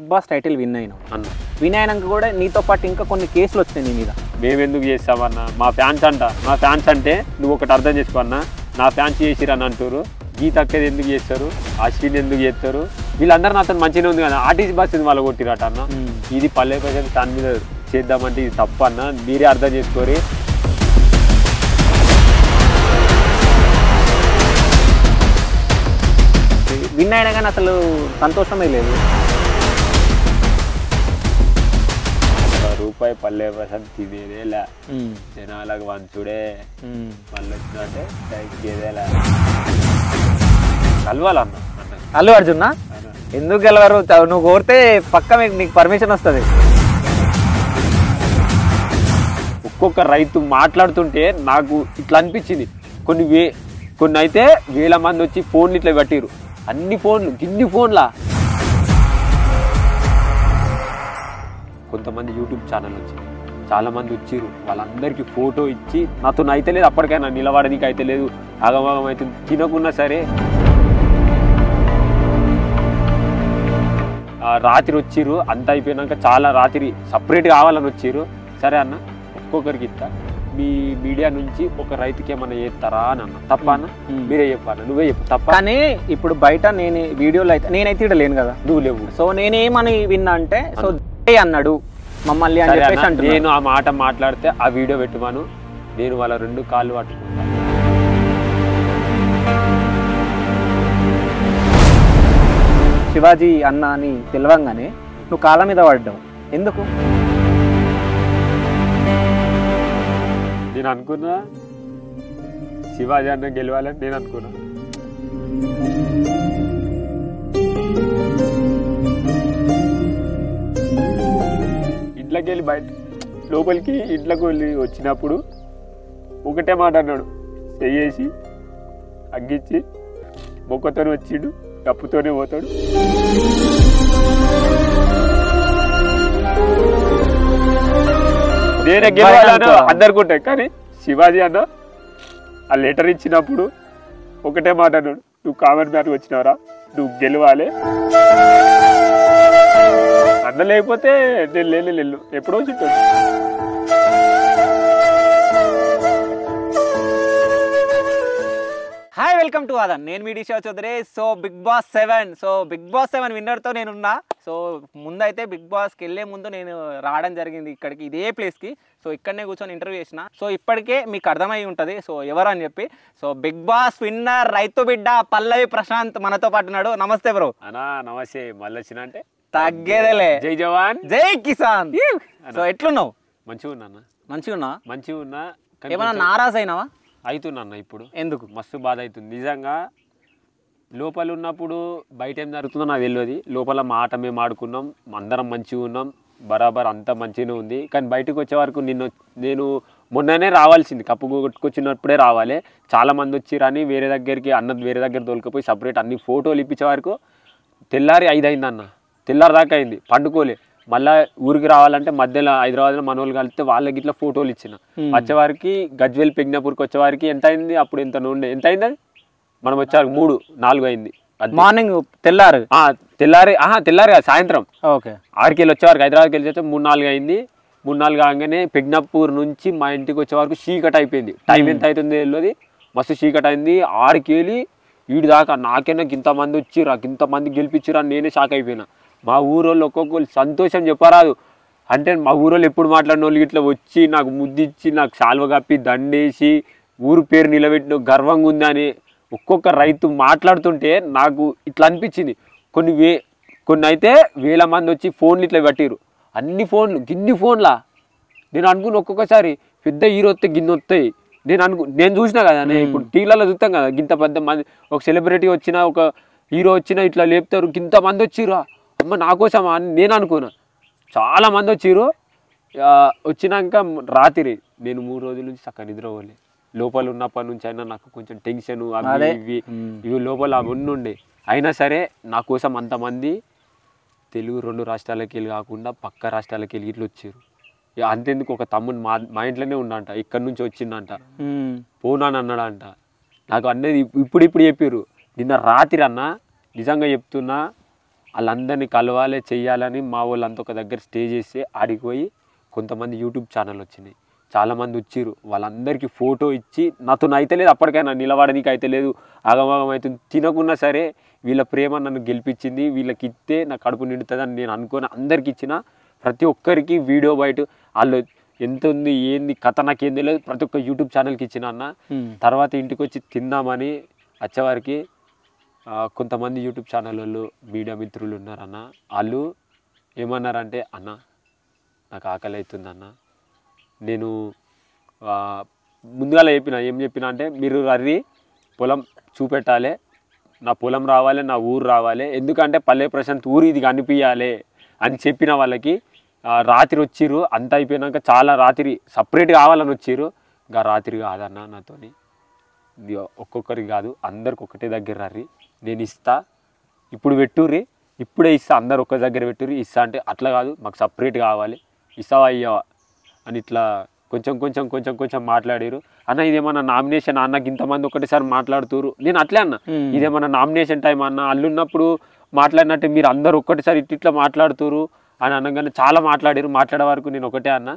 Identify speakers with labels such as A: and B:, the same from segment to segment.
A: Big boss title win అయినావు అన్న. Win అయినాక కూడా నీతో పాటు ఇంకా కొన్ని కేసులు వచ్చినాయి నీ మీద.
B: మేము ఎందుకు చేస్తామన్నా, మా ఫ్యాన్స్ అంటే నువ్వు ఒకటి అర్థం చేసుకోన్నా, నా ఫ్యాన్స్ చేసిరని అంటారు. గీత అక్కది ఎందుకు చేస్తారు, అశ్విన్ ఎందుకు చేస్తారు, వీళ్ళందరూ నాతో మంచిగానే ఉంది కదా. ఆర్టీసీ బస్ వాళ్ళు కొట్టిరట అన్న. ఇది పల్లె ప్రజలు దాని మీద చేద్దామంటే ఇది తప్పు అన్న, మీరే అర్థం చేసుకోరి.
A: విన్ అయినా కానీ అసలు సంతోషమే లేదు.
B: రూపాయి పల్లె ప్రశాంత్ తినేదేలా, జనాలకు వంచుడే, మళ్ళీ వచ్చినట్టే తగ్గేదేలా. కలవాలన్న
A: అల్లు అర్జున్ ఎందుకు గెలవరు? నువ్వు కోరితే పక్క నీకు పర్మిషన్ వస్తుంది.
B: ఒక్కొక్క రైతు మాట్లాడుతుంటే నాకు ఇట్లా అనిపించింది. కొన్ని అయితే వేల మంది వచ్చి ఫోన్లు ఇట్లా పట్టిరు. అన్ని ఫోన్లు, గిన్ని ఫోన్లా. కొంతమంది యూట్యూబ్ ఛానల్ వచ్చింది, చాలా మంది వచ్చిర్రు. వాళ్ళందరికీ ఫోటో ఇచ్చి నాతో అయితే లేదు, అప్పటికైనా నిలబడనీకి అయితే లేదు, ఆగమాగం అయితే తినకున్నా సరే. రాత్రి వచ్చిర్రు, అంతా అయిపోయినాక చాలా రాత్రి సపరేట్ కావాలని వచ్చిర్రు. సరే అన్న, ఒక్కొక్కరికి ఇస్తా, మీ మీడియా నుంచి ఒక రైతుకి ఏమన్నా చేస్తారా అని అన్న. తప్ప అన్న, మీరే చెప్పాను, నువ్వే చెప్పు తప్ప.
A: కానీ ఇప్పుడు బయట నేను వీడియోలో అయితే నేనైతే ఇక్కడ లేను కదా,
B: నువ్వు లేవు.
A: సో నేనేమని విన్నా అంటే, సో అన్నాడు మమ్మల్ని అని చెప్పేసి అంటే,
B: నేను ఆ మాట మాట్లాడితే ఆ వీడియో పెట్టుమాను, నేను వాళ్ళ 2 కాళ్ళు పట్టుకుంటాను.
A: శివాజీ అన్న అని తెలవంగానే నువ్వు కాళ్ళ మీద పడ్డావు. ఎందుకు?
B: నేను అనుకున్నా శివాజీ అన్న గెలవాలని నేను అనుకున్నా. ఇంట్లోకి వెళ్ళి లోపలికి ఇంట్లోకి వెళ్ళి వచ్చినప్పుడు ఒకటే మాట అన్నాడు, చెయ్యేసి అగ్గిచ్చి మొక్కతోనే వచ్చిండు, కప్పుతోనే పోతాడు. నేనే గెలవాలని అందరుకుంటాయి. కానీ శివాజీ అన్న ఆ లెటర్ ఇచ్చినప్పుడు ఒకటే మాట అన్నాడు, నువ్వు కామన్ మ్యాన్కి వచ్చినావురా, నువ్వు గెలవాలి అన్న, లేకపోతే నేను లేను ఎప్పుడో చుట్టాడు.
A: Hi, welcome to Aadhan. నేను మీ Disha Chaudhary. So Bigg Boss 7 విన్నర్తో నేనున్నా. సో ముందైతే బిగ్ బాస్కి వెళ్ళే ముందు నేను రావడం జరిగింది ఇక్కడికి, ఇదే ప్లేస్కి. సో ఇక్కడనే కూర్చొని ఇంటర్వ్యూ చేసిన. సో ఇప్పటికే మీకు అర్థమై ఉంటుంది సో ఎవరు అని చెప్పి. సో బిగ్ బాస్ విన్నర్ రైతు బిడ్డ పల్లవి ప్రశాంత్ మనతో పాటు ఉన్నాడు. నమస్తే బ్రో.
B: అన్నా నమస్తే. మళ్ళీ వచ్చిన అంటే
A: తగ్గేదేలే.
B: జై జవాన్
A: జై కిసాన్. సో ఎట్లున్నావు?
B: మంచిగా ఉన్నా.
A: ఏమన్నా నారాజ్ అయినావా?
B: అవుతున్నా ఇప్పుడు.
A: ఎందుకు?
B: మస్తు బాధ అవుతుంది నిజంగా. లోపల ఉన్నప్పుడు బయట ఏం జరుగుతుందో నాకు తెలియదు. లోపల మాట మేము ఆడుకున్నాం, అందరం మంచిగా ఉన్నాం, బరాబర్ అంతా మంచిగానే ఉంది. కానీ బయటకు వచ్చే వరకు నేను మొన్ననే రావాల్సింది, కప్పు కొట్టుకొచ్చినప్పుడే రావాలి. చాలామంది వచ్చిరని వేరే దగ్గరికి వేరే దగ్గర తోలుకపోయి సపరేట్ అన్ని ఫోటోలు ఇప్పించే వరకు తెల్లారి 5 అయింది అన్న. తెల్లారి దాకా అయింది, పండుకోలే. మళ్ళీ ఊరికి రావాలంటే మధ్యలో హైదరాబాద్లో మనోళ్ళు కలిస్తే వాళ్ళకి ఇట్లా ఫోటోలు ఇచ్చిన. వచ్చేవారికి గజ్వేల్ పెగ్నాపూర్కి వచ్చేవారికి ఎంత అయింది, అప్పుడు ఎంత నుండి ఎంత అయింది, అది మనం వచ్చేవారికి 3-4 అయింది.
A: మార్నింగ్ తెల్లారి
B: సాయంత్రం 6కి వెళ్ళి వచ్చేవారికి, హైదరాబాద్కి వెళ్ళి వచ్చే 3-4 అయింది. 3-4 కాగానే పెగ్నాపూర్ నుంచి మా ఇంటికి వచ్చే వరకు చీకట్ అయిపోయింది. టైం ఎంత అవుతుంది తెలియదు, మస్తు చీకట్ అయింది. 6కి వెళ్ళి వీడి దాకా నాకైనా ఇంతమంది వచ్చిరా, ఇంతమంది గెలిపించిరా అని నేనే షాక్ అయిపోయినా. మా ఊరోళ్ళు ఒక్కొక్కరు సంతోషం చెప్పరాదు. అంటే మా ఊరోళ్ళు ఎప్పుడు మాట్లాడిన వాళ్ళు ఇట్లా వచ్చి నాకు ముద్దిచ్చి, నాకు శాల్వ కప్పి, దండేసి, ఊరు పేరు నిలబెట్టిన గర్వంగా ఉందని ఒక్కొక్క రైతు మాట్లాడుతుంటే నాకు ఇట్లా అనిపించింది. కొన్ని అయితే వేల మంది వచ్చి ఫోన్లు ఇట్లా పట్టిరు. అన్ని ఫోన్లు, గిన్ని ఫోన్లా. నేను అనుకున్న ఒక్కొక్కసారి పెద్ద హీరో వస్తే గిన్నె వస్తాయి. నేను చూసినా కదా, నేను ఇప్పుడు టీవీలలో చూస్తాం కదా, గింత పెద్ద మంది, ఒక సెలబ్రిటీ వచ్చినా, ఒక హీరో వచ్చినా ఇట్లా లేపుతారు. గింత మంది వచ్చిర్రు, అమ్మ నా కోసం అని నేను అనుకున్నా. చాలా మంది వచ్చిర్రు. వచ్చినాక రాత్రి నేను 3 రోజుల నుంచి చక్కగా నిద్రపోలే. లోపల ఉన్నప్పటి నుంచి అయినా నాకు కొంచెం టెన్షన్, ఇవి లోపల అవన్నీ ఉండే. అయినా సరే నా కోసం అంతమంది తెలుగు 2 రాష్ట్రాలకి వెళ్ళి కాకుండా పక్క రాష్ట్రాలకి వెళ్ళి ఇట్లా వచ్చారు. అంతేందుకు ఒక తమ్ముడు మా ఇంట్లోనే ఉండంట, ఇక్కడ నుంచి వచ్చిందంట, పోనాని అన్నాడంట. నాకు అనేది ఇప్పుడు చెప్పారు. నిన్న రాత్రి అన్న నిజంగా చెప్తున్నా, వాళ్ళందరినీ కలవాలి చెయ్యాలని మా వాళ్ళంతా ఒక దగ్గర స్టే చేసి ఆడిపోయి కొంతమంది యూట్యూబ్ ఛానల్ వచ్చినాయి, చాలామంది వచ్చిర్రు. వాళ్ళందరికీ ఫోటో ఇచ్చి నాతో అయితే లేదు, అప్పటికైనా నిలబడనీకి అయితే లేదు, ఆగమాగం అవుతుంది. తినకున్నా సరే వీళ్ళ ప్రేమ నన్ను గెలిపించింది, వీళ్ళకి ఇస్తే నా కడుపు నిండుతుందని నేను అనుకుని అందరికి ఇచ్చిన. ప్రతి ఒక్కరికి వీడియో బయట వాళ్ళు ఎంత ఉంది ఏంది కథ నాకేం తెలియదు, ప్రతి ఒక్క యూట్యూబ్ ఛానల్కి ఇచ్చిన అన్న. తర్వాత ఇంటికి వచ్చి తిందామని వచ్చేవారికి కొంతమంది యూట్యూబ్ ఛానల్ వాళ్ళు మీడియా మిత్రులు ఉన్నారన్న. వాళ్ళు ఏమన్నారంటే, అన్న నాకు ఆకలి అవుతుంది అన్న, నేను ముందుగా ఏం చెప్పిన అంటే మీరు అర్రి పొలం చూపెట్టాలి, నా పొలం రావాలి, నా ఊరు రావాలి, ఎందుకంటే పల్లె ప్రశాంత్ ఊరు ఇది కనిపించాలి అని చెప్పిన వాళ్ళకి రాత్రి వచ్చిర్రు. అంత అయిపోయినాక చాలా రాత్రి సపరేట్ కావాలని వచ్చిర్రు. ఇంకా రాత్రి కాదన్న నాతోని, ఒక్కొక్కరికి కాదు అందరికి ఒకటే దగ్గర రర్రి, నేను ఇస్తా, ఇప్పుడు పెట్టుర్రి, ఇప్పుడే ఇస్తా, అందరు ఒక్క దగ్గర పెట్టుర్రి, ఇస్తా అంటే అట్లా కాదు మాకు సపరేట్ కావాలి, ఇస్తావా అయ్యావా అని ఇట్లా కొంచెం కొంచెం కొంచెం కొంచెం మాట్లాడారు. అన్న ఇదేమన్నా నామినేషన్ అన్నకి ఇంతమంది ఒకటేసారి మాట్లాడుతురు, నేను అట్లే అన్న ఇదేమన్నా నామినేషన్ టైం అన్న, అల్లున్నప్పుడు మాట్లాడినట్టే మీరు అందరు ఒక్కటేసారి ఇట్లా మాట్లాడుతురు అని అనగానే చాలా మాట్లాడారు. మాట్లాడే వరకు నేను ఒకటే అన్న,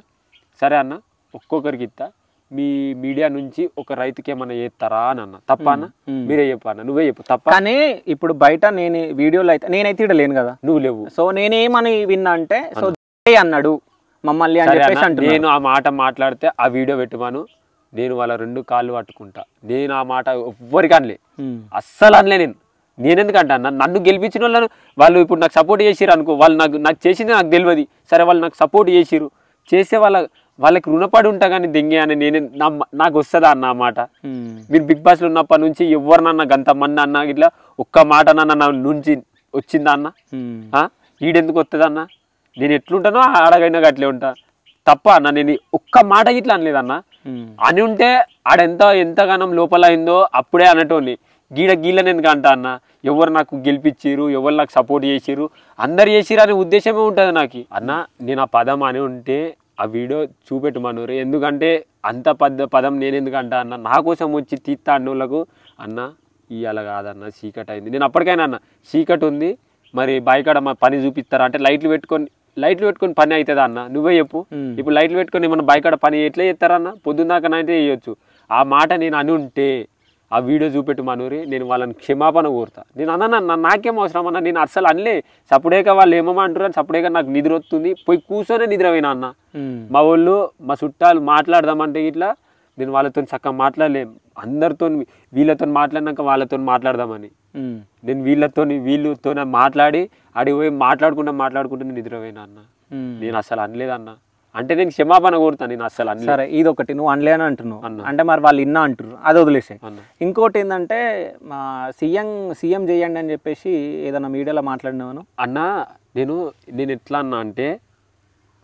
B: సరే అన్న ఒక్కొక్కరికి ఇస్తా, మీ మీడియా నుంచి ఒక రైతుకి ఏమన్నా చేస్తారా అని అన్న. తప్ప అన్న మీరే చెప్పు అన్న, నువ్వే చెప్పు తప్ప.
A: కానీ ఇప్పుడు బయట నేను వీడియోలో అయితే నేనైతే ఇక్కడ లేను కదా,
B: నువ్వు లేవు.
A: సో నేనేమని విన్నా అంటే సో అన్నాడు మమ్మల్ని అని చెప్పేసి అంటే
B: నేను ఆ మాట మాట్లాడితే ఆ వీడియో పెట్టుమాను, నేను వాళ్ళ 2 కాళ్ళు పట్టుకుంటా. నేను ఆ మాట ఎవ్వరికి అనలే, అస్సలు అనలే. నేనెందుకంటే అన్న నన్ను గెలిపించిన వాళ్ళను వాళ్ళు ఇప్పుడు నాకు సపోర్ట్ చేసిరు అనుకో, వాళ్ళు నాకు చేసింది నాకు తెలియదు, సరే వాళ్ళు నాకు సపోర్ట్ చేసిరు, చేసే వాళ్ళకి రుణపడి ఉంటా కానీ దెంగే అని నాకు వస్తుందా అన్న ఆ మాట. మీరు బిగ్ బాస్లో ఉన్నప్పటి నుంచి ఎవరినన్నా గంతమంది అన్న ఇట్లా ఒక్క మాట నా నుంచి వచ్చిందా అన్న? ఈడెందుకు వస్తుంది అన్న? నేను ఎట్లుంటానో ఆడగైనా అట్లే ఉంటా తప్ప అన్న. నేను ఒక్క మాట ఇట్లా అనలేదన్న, అని ఉంటే ఎంతగానం లోపల అయిందో అప్పుడే అనటోని. గీళ్ళని ఎందుకు అంట అన్న, ఎవరు నాకు గెలిపించారు, ఎవరు నాకు సపోర్ట్ చేసిరు, అందరు చేసిరు అనే ఉద్దేశమే ఉంటుంది నాకు అన్న. నేను ఆ పదం అని ఉంటే ఆ వీడియో చూపెట్టమన్నారు, ఎందుకంటే అంత పదం నేను ఎందుకంటా అన్న, నా కోసం వచ్చి తీత్తా అన్నోళ్ళకు అన్న ఇవాళ కాదన్న చీకటి అయింది. నేను అప్పటికైనా అన్న చీకటి ఉంది మరి బాయికాడ మా పని చూపిస్తారా అంటే లైట్లు పెట్టుకొని పని అవుతుందా అన్న, నువ్వే చెప్పు. ఇప్పుడు లైట్లు పెట్టుకొని ఏమన్నా బాయికాడ పని ఎట్లా చేస్తారన్న, పొద్దున్నాకనైతే చేయొచ్చు. ఆ మాట నేను అని ఉంటే ఆ వీడియో చూపెట్టు మనూరి, నేను వాళ్ళని క్షమాపణ కోరుతా. నేను అన్న నాకేం అవసరం అన్న, నేను అస్సలు అనలే. సప్పుడేక వాళ్ళు ఏమంటారు అని సప్పుడేక నాకు నిద్ర వస్తుంది, పోయి కూర్చొనే నిద్రపోయినా అన్న. మా వాళ్ళు మా చుట్టాలు మాట్లాడదామంటే ఇట్లా నేను వాళ్ళతో చక్కగా మాట్లాడలేము, అందరితో వీళ్ళతో మాట్లాడినాక వాళ్ళతో మాట్లాడదామని నేను వీళ్ళతో మాట్లాడి అడిగి మాట్లాడుకుంటూ నిద్రపోయినా అన్న. నేను అసలు అనలేదన్న, అంటే నేను క్షమాపణ కోరుతాను, నేను అసలు అన్న.
A: సరే ఇది ఒకటి నువ్వు అనలే అని అంటున్నావు అంటే మరి వాళ్ళు ఇన్నా అంటారు, అది వదిలేసే. ఇంకోటి ఏంటంటే మా సీఎం చేయండి అని చెప్పేసి ఏదైనా మీడియాలో మాట్లాడినాను
B: అన్న. నేను ఎట్లా అన్నా అంటే,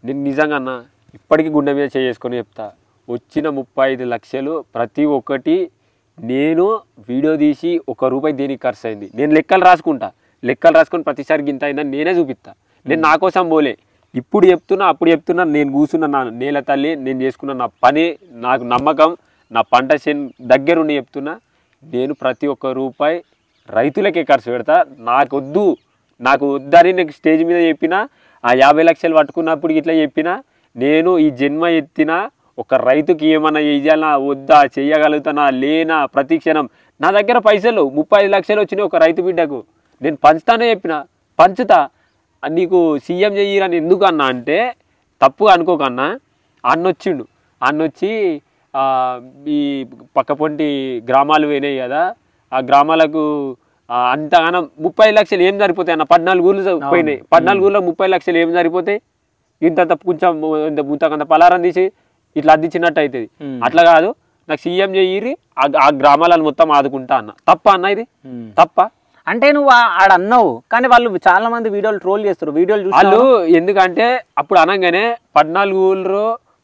B: నేను నిజంగా అన్న ఇప్పటికీ గుండె మీద చేసుకొని చెప్తా, వచ్చిన 35 లక్షలు ప్రతి ఒక్కటి నేను వీడియో తీసి ₹1 దేనికి ఖర్చు అయింది నేను లెక్కలు రాసుకొని ప్రతిసారి గింత అయిందని నేనే చూపిస్తా. నేను నా కోసం పోలే, ఇప్పుడు చెప్తున్నా అప్పుడు చెప్తున్నా. నేను కూర్చున్న నా నేల తల్లి, నేను చేసుకున్న నా పని, నాకు నమ్మకం, నా పంట దగ్గరుండి చెప్తున్నా. నేను ప్రతి ఒక్క రూపాయి రైతులకే ఖర్చు పెడతా. నాకు వద్దని నేను స్టేజ్ మీద చెప్పినా, ఆ 50 లక్షలు పట్టుకున్నప్పుడు ఇట్లా చెప్పినా, నేను ఈ జన్మ ఎత్తిన ఒక రైతుకి ఏమన్నా చెయ్యాలా వద్దా, చెయ్యగలుగుతానా లేనా, ప్రతి క్షణం నా దగ్గర పైసలు 35 లక్షలు వచ్చినాయి ఒక రైతు బిడ్డకు, నేను పంచుతానే పంచుతా. నీకు సీఎం చెయ్యరని ఎందుకు అన్నా అంటే తప్పుగా అనుకోకన్నా, అన్నొచ్చి ఈ పక్కపొంటి గ్రామాలు పోయినాయి కదా, ఆ గ్రామాలకు అంతగానం 35 లక్షలు ఏం సరిపోతాయి అన్న? 14 ఊళ్ళు పోయినాయి, 14 ఊళ్ళో 30 లక్షలు ఏం సరిపోతాయి? ఇంత కొంచెం ఇంతకంత పలారం తీసి ఇట్లా అద్దిచ్చినట్టు అవుతుంది. అట్లా కాదు, నాకు సీఎం చెయ్యి, ఆ గ్రామాలను మొత్తం ఆదుకుంటా అన్న. తప్ప అన్న ఇది? తప్ప
A: అంటే నువ్వు ఆడ అన్నావు, కానీ వాళ్ళు చాలా మంది వీడియోలు ట్రోల్ చేస్తారు, వీడియోలు
B: వాళ్ళు. ఎందుకంటే అప్పుడు అనగానే 14 ఊళ్ళు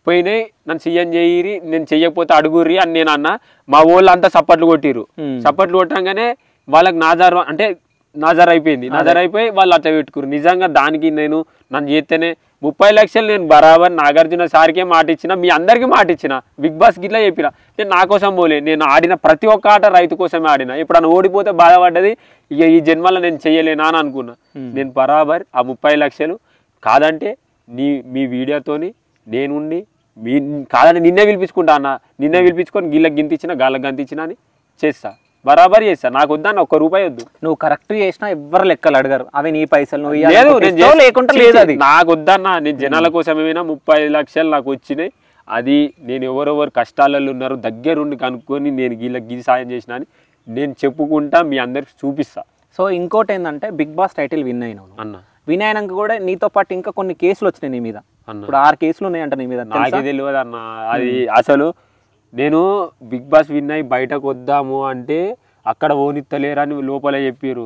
B: పోయినాయి, నన్ను సీఎం చెయ్యి, నేను చెయ్యకపోతే అడుగుర్రి అని నేను అన్న. మా ఊళ్ళో అంతా సప్పట్లు కొట్టిరు, సప్పట్లు కొట్టంగానే వాళ్ళకి నాజర్ అయిపోయింది. నాజర్ అయిపోయి వాళ్ళు అట్లా పెట్టుకురు. నిజంగా దానికి నన్ను చేస్తేనే 30 లక్షలు నేను బరాబర్ నాగార్జున సార్కే మాట ఇచ్చిన, మీ అందరికీ మాట ఇచ్చిన, బిగ్ బాస్ గిట్లా చెప్పిన. నేను నా కోసం పోలే, నేను ఆడిన ప్రతి ఒక్క ఆట రైతు కోసమే ఆడిన. ఎప్పుడన్నా ఓడిపోతే బాధపడ్డది, ఇక ఈ జన్మలో నేను చెయ్యలేనా అని అనుకున్నా. నేను బరాబర్ ఆ 30 లక్షలు కాదంటే మీ వీడియోతోని నేనుండి కాదని నిన్నే పిలిపించుకుంటా అన్న, నిన్నే పిలిపించుకొని గిళ్ళకి గింతిచ్చిన గాళ్ళకి గంతిచ్చిన అని చేస్తా, బరాబర్ చేస్తా. నాకు వద్దన్న ఒక్క రూపాయి వద్దు.
A: నువ్వు కరెక్ట్ చేసినా ఎవ్వరు లెక్కలు అడగారు, అవి నీ పైసలు నువ్వు
B: లేదు,
A: లేకుండా లేదు. అది
B: నాకు వద్దన్న, నేను జనాల కోసం ఏమైనా 30 లక్షలు నాకు వచ్చినాయి. అది నేను ఎవరెవరు కష్టాలలో ఉన్నారు దగ్గరుండి కనుక్కొని నేను వీళ్ళకి గిరి సాయం చేసిన అని నేను చెప్పుకుంటా, మీ అందరికి చూపిస్తా.
A: సో ఇంకోటి ఏంటంటే బిగ్ బాస్ టైటిల్ విన్ అయినావు
B: అన్న,
A: విన్ అయినాక కూడా నీతో పాటు ఇంకా కొన్ని కేసులు వచ్చినాయి నీ మీద. ఇప్పుడు 6 కేసులు ఉన్నాయంట నీ మీద.
B: నాకే తెలియదు అన్న అది. అసలు నేను బిగ్ బాస్ విన్ అయ్యి బయటకు వద్దాము అంటే అక్కడ ఓనిత్తలేరని లోపల చెప్పారు.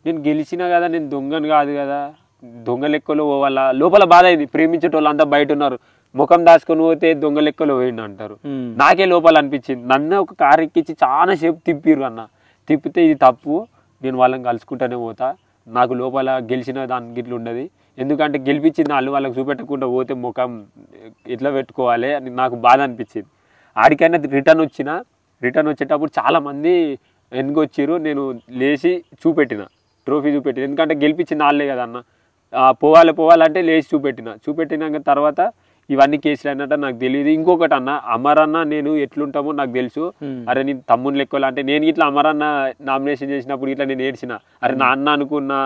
B: నేను గెలిచినా కదా, నేను దొంగను కాదు కదా, దొంగ లెక్కలో పోవాలా లోపల బాధ అయింది. ప్రేమించేటోళ్ళు అంతా బయట ఉన్నారు, ముఖం దాచుకొని పోతే దొంగ లెక్కలో పోయిండు అంటారు. నాకే లోపల అనిపించింది. నన్ను ఒక కారు ఎక్కించి చాలా సేపు తిప్పిరు అన్న. తిప్పితే ఇది తప్పు, నేను వాళ్ళని కలుసుకుంటానే పోతా, నాకు లోపల గెలిచిన దానికి ఇట్లా ఉండదు. ఎందుకంటే గెలిపించింది వాళ్ళు వాళ్ళకి చూపెట్టకుండా పోతే ముఖం ఎట్లా పెట్టుకోవాలి అని నాకు బాధ అనిపించింది. ఆడికైనా రిటర్న్ వచ్చేటప్పుడు చాలామంది వెనుకొచ్చిర్రు. నేను లేచి చూపెట్టిన, ట్రోఫీ చూపెట్టిన, ఎందుకంటే గెలిపించింది వాళ్ళే కదా అన్న. పోవాలంటే లేచి చూపెట్టినాక తర్వాత ఇవన్నీ కేసులు అయినట్టు నాకు తెలియదు. ఇంకొకటి అన్న, అమరన్న నేను ఎట్లుంటామో నాకు తెలుసు. అరే నేను తమ్ముని లెక్కలు అంటే నేను ఇట్లా అమరన్న నామినేషన్ చేసినప్పుడు ఇట్లా నేను ఏడ్చిన, అరే నా అన్న అనుకున్నా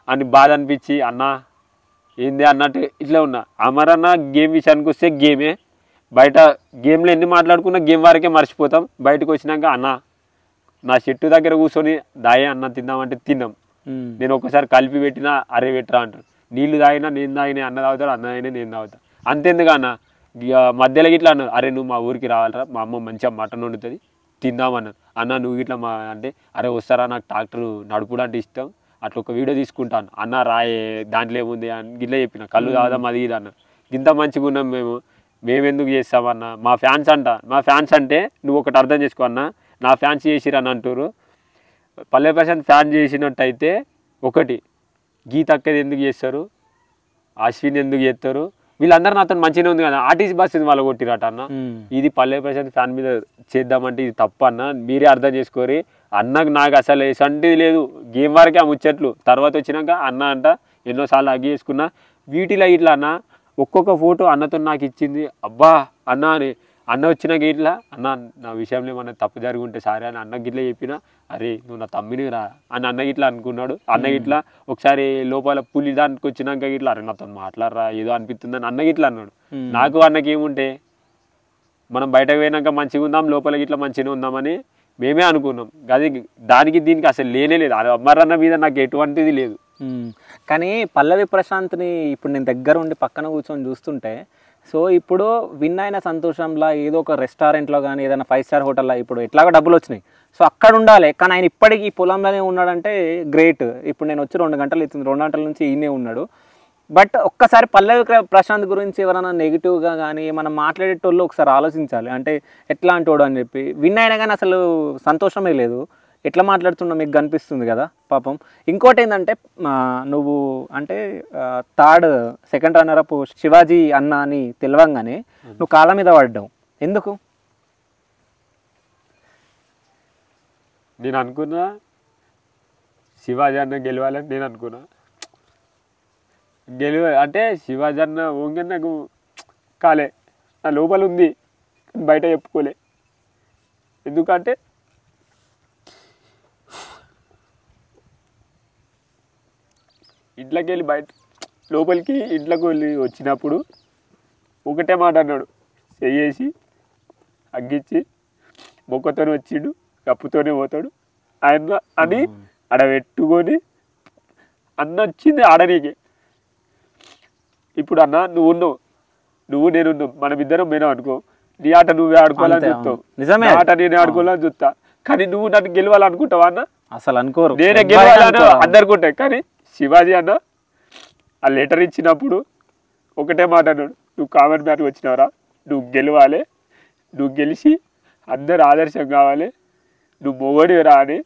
B: అని బాధ అనిపించి అన్న ఏంది అన్నట్టు ఇట్లా ఉన్నా. అమరన్న గేమ్ విషయానికి వస్తే గేమే, బయట గేమ్లో ఎన్ని మాట్లాడుకున్నా గేమ్ వరకే మర్చిపోతాం. బయటకు వచ్చినాక అన్న నా చెట్టు దగ్గర కూర్చొని దాయే అన్న తిందామంటే తిన్నాం. నేను ఒకసారి కలిపి పెట్టినా అరే పెట్టరా అంటారు. నీళ్లు తాగినా నేను తాగినా అన్న తాగుతాడు, అన్న తాగినా నేను తాగుతా. అంతెందుకు అన్న మధ్యలో ఇట్లా అన్నారు, అరే నువ్వు మా ఊరికి రావాలరా, మా అమ్మ మంచిగా మటన్ వండుతుంది తిందామన్నారు. అన్న నువ్వు ఇట్లా మా అంటే అరే వస్తారా, నాకు ట్రాక్టర్ నడుపుడు అంటే ఇష్టం, అట్లా ఒక వీడియో తీసుకుంటాను అన్న రాయే దాంట్లో ఏముంది అని గిట్లా చెప్పిన. కళ్ళు తాగుదాం అది ఇది అన్న. ఇంత మంచిగా ఉన్నాం మేమెందుకు చేస్తామన్న, మా ఫ్యాన్స్ అంటే నువ్వు ఒకటి అర్థం చేసుకో అన్న, నా ఫ్యాన్స్ చేసిరని అంటారు. పల్లె ప్రశాంత్ ఫ్యాన్ చేసినట్టయితే ఒకటి గీత అక్కది ఎందుకు చేస్తారు, అశ్విన్ ఎందుకు చేస్తారు, వీళ్ళందరూ నాతో మంచిగానే ఉంది కదా. ఆర్టీసీ బస్ వాళ్ళు కొట్టిరట అన్న. ఇది పల్లె ప్రశాంత్ ఫ్యాన్ మీద చేద్దామంటే ఇది తప్పు అన్న, మీరే అర్థం చేసుకోరి. అన్నకు నాకు అసలు ఎసంటిది లేదు, గేమ్ వరకే ఆ ముచ్చట్లు. తర్వాత వచ్చినాక అన్న అంట ఎన్నోసార్లు అగ్గి చేసుకున్నా. వీటిలో ఇట్లా అన్న ఒక్కొక్క ఫోటో అన్నతో నాకు ఇచ్చింది. అబ్బా అన్న అని అన్న వచ్చినాక ఇట్లా అన్న నా విషయంలో ఏమన్నా తప్పు జరిగి ఉంటే సరే అని అన్నకి ఇట్లా చెప్పిన. అరే నువ్వు నా తమ్మిని రా అని అన్నకి ఇట్లా అనుకున్నాడు. అన్నకి ఇట్లా ఒకసారి లోపల పులి దానికి వచ్చినాక ఇట్లా అరే నాతో మాట్లాడరా ఏదో అనిపిస్తుందని అన్నకి ఇట్లా అన్నాడు. నాకు అన్నకి ఏముంటే మనం బయటకు పోయినాక మంచిగా ఉందాం, లోపలికి ఇట్లా మంచిగా ఉందామని మేమే అనుకున్నాం. అది దానికి దీనికి అసలు లేనే లేదు. అమరన్న మీద నాకు ఎటువంటిది లేదు.
A: కానీ పల్లవి ప్రశాంత్ని ఇప్పుడు నేను దగ్గర ఉండి పక్కన కూర్చొని చూస్తుంటే, సో ఇప్పుడు విన్ అయిన సంతోషంలో ఏదో ఒక రెస్టారెంట్లో కానీ ఏదైనా 5 స్టార్ హోటల్లో ఇప్పుడు ఎట్లాగో డబ్బులు వచ్చినాయి, సో అక్కడ ఉండాలి. కానీ ఆయన ఇప్పటికీ ఈ పొలంలోనే ఉన్నాడంటే గ్రేట్. ఇప్పుడు నేను వచ్చి 2 గంటలు అవుతుంది, 2 గంటల నుంచి ఈయనే ఉన్నాడు. బట్ ఒక్కసారి పల్లవి ప్రశాంత్ గురించి ఎవరైనా నెగిటివ్గా కానీ ఏమైనా మాట్లాడేటోళ్ళు ఒకసారి ఆలోచించాలి. అంటే ఎట్లాంటి వాడు అని చెప్పి విన్ అయినా కానీ అసలు సంతోషమే లేదు. ఎట్లా మాట్లాడుతున్నా మీకు కనిపిస్తుంది కదా పాపం. ఇంకోటి ఏంటంటే నువ్వు అంటే సెకండ్ రన్నర్ అప్ శివాజీ అన్న అని తెలియంగానే నువ్వు కాళ్ళ మీద పడ్డావు. ఎందుకు?
B: నేను అనుకున్నా శివాజీ అన్న గెలవాలని నేను అనుకున్నా. అంటే శివాజీ అన్న ఓంగే నాకు కాలే, నా లోపల ఉంది బయట చెప్పుకోలే. ఎందుకంటే ఇంట్లోకి వెళ్ళి బయట లోపలికి ఇంట్లోకి వెళ్ళి వచ్చినప్పుడు ఒకటే మాట అన్నాడు, చెయ్యేసి అగ్గిచ్చి మొక్కతోనే వచ్చిండు కప్పుతోనే పోతాడు ఆయన అని ఆడ పెట్టుకొని అన్న వచ్చింది ఆడనీకి. ఇప్పుడు అన్న నువ్వు ఉన్నావు, నేనున్నావు, మనమిద్దరం పోయినాం అనుకో, నీ ఆట నువ్వే ఆడుకోవాలని చూస్తావు,
A: నిజమే
B: ఆట నేనే ఆడుకోవాలని చూస్తా. కానీ నువ్వు నన్ను గెలవాలనుకుంటావా అన్న?
A: అసలు అనుకోరు,
B: నేనే గెలవాలని అందరుకుంటాయి. కానీ శివాజీ అన్న ఆ లెటర్ ఇచ్చినప్పుడు ఒకటే మాట అన్నాడు, నువ్వు కామన్ మ్యాన్కి వచ్చినావురా, నువ్వు గెలవాలి, నువ్వు గెలిచి అందరు ఆదర్శం కావాలి, నువ్వు మొగడిరా అని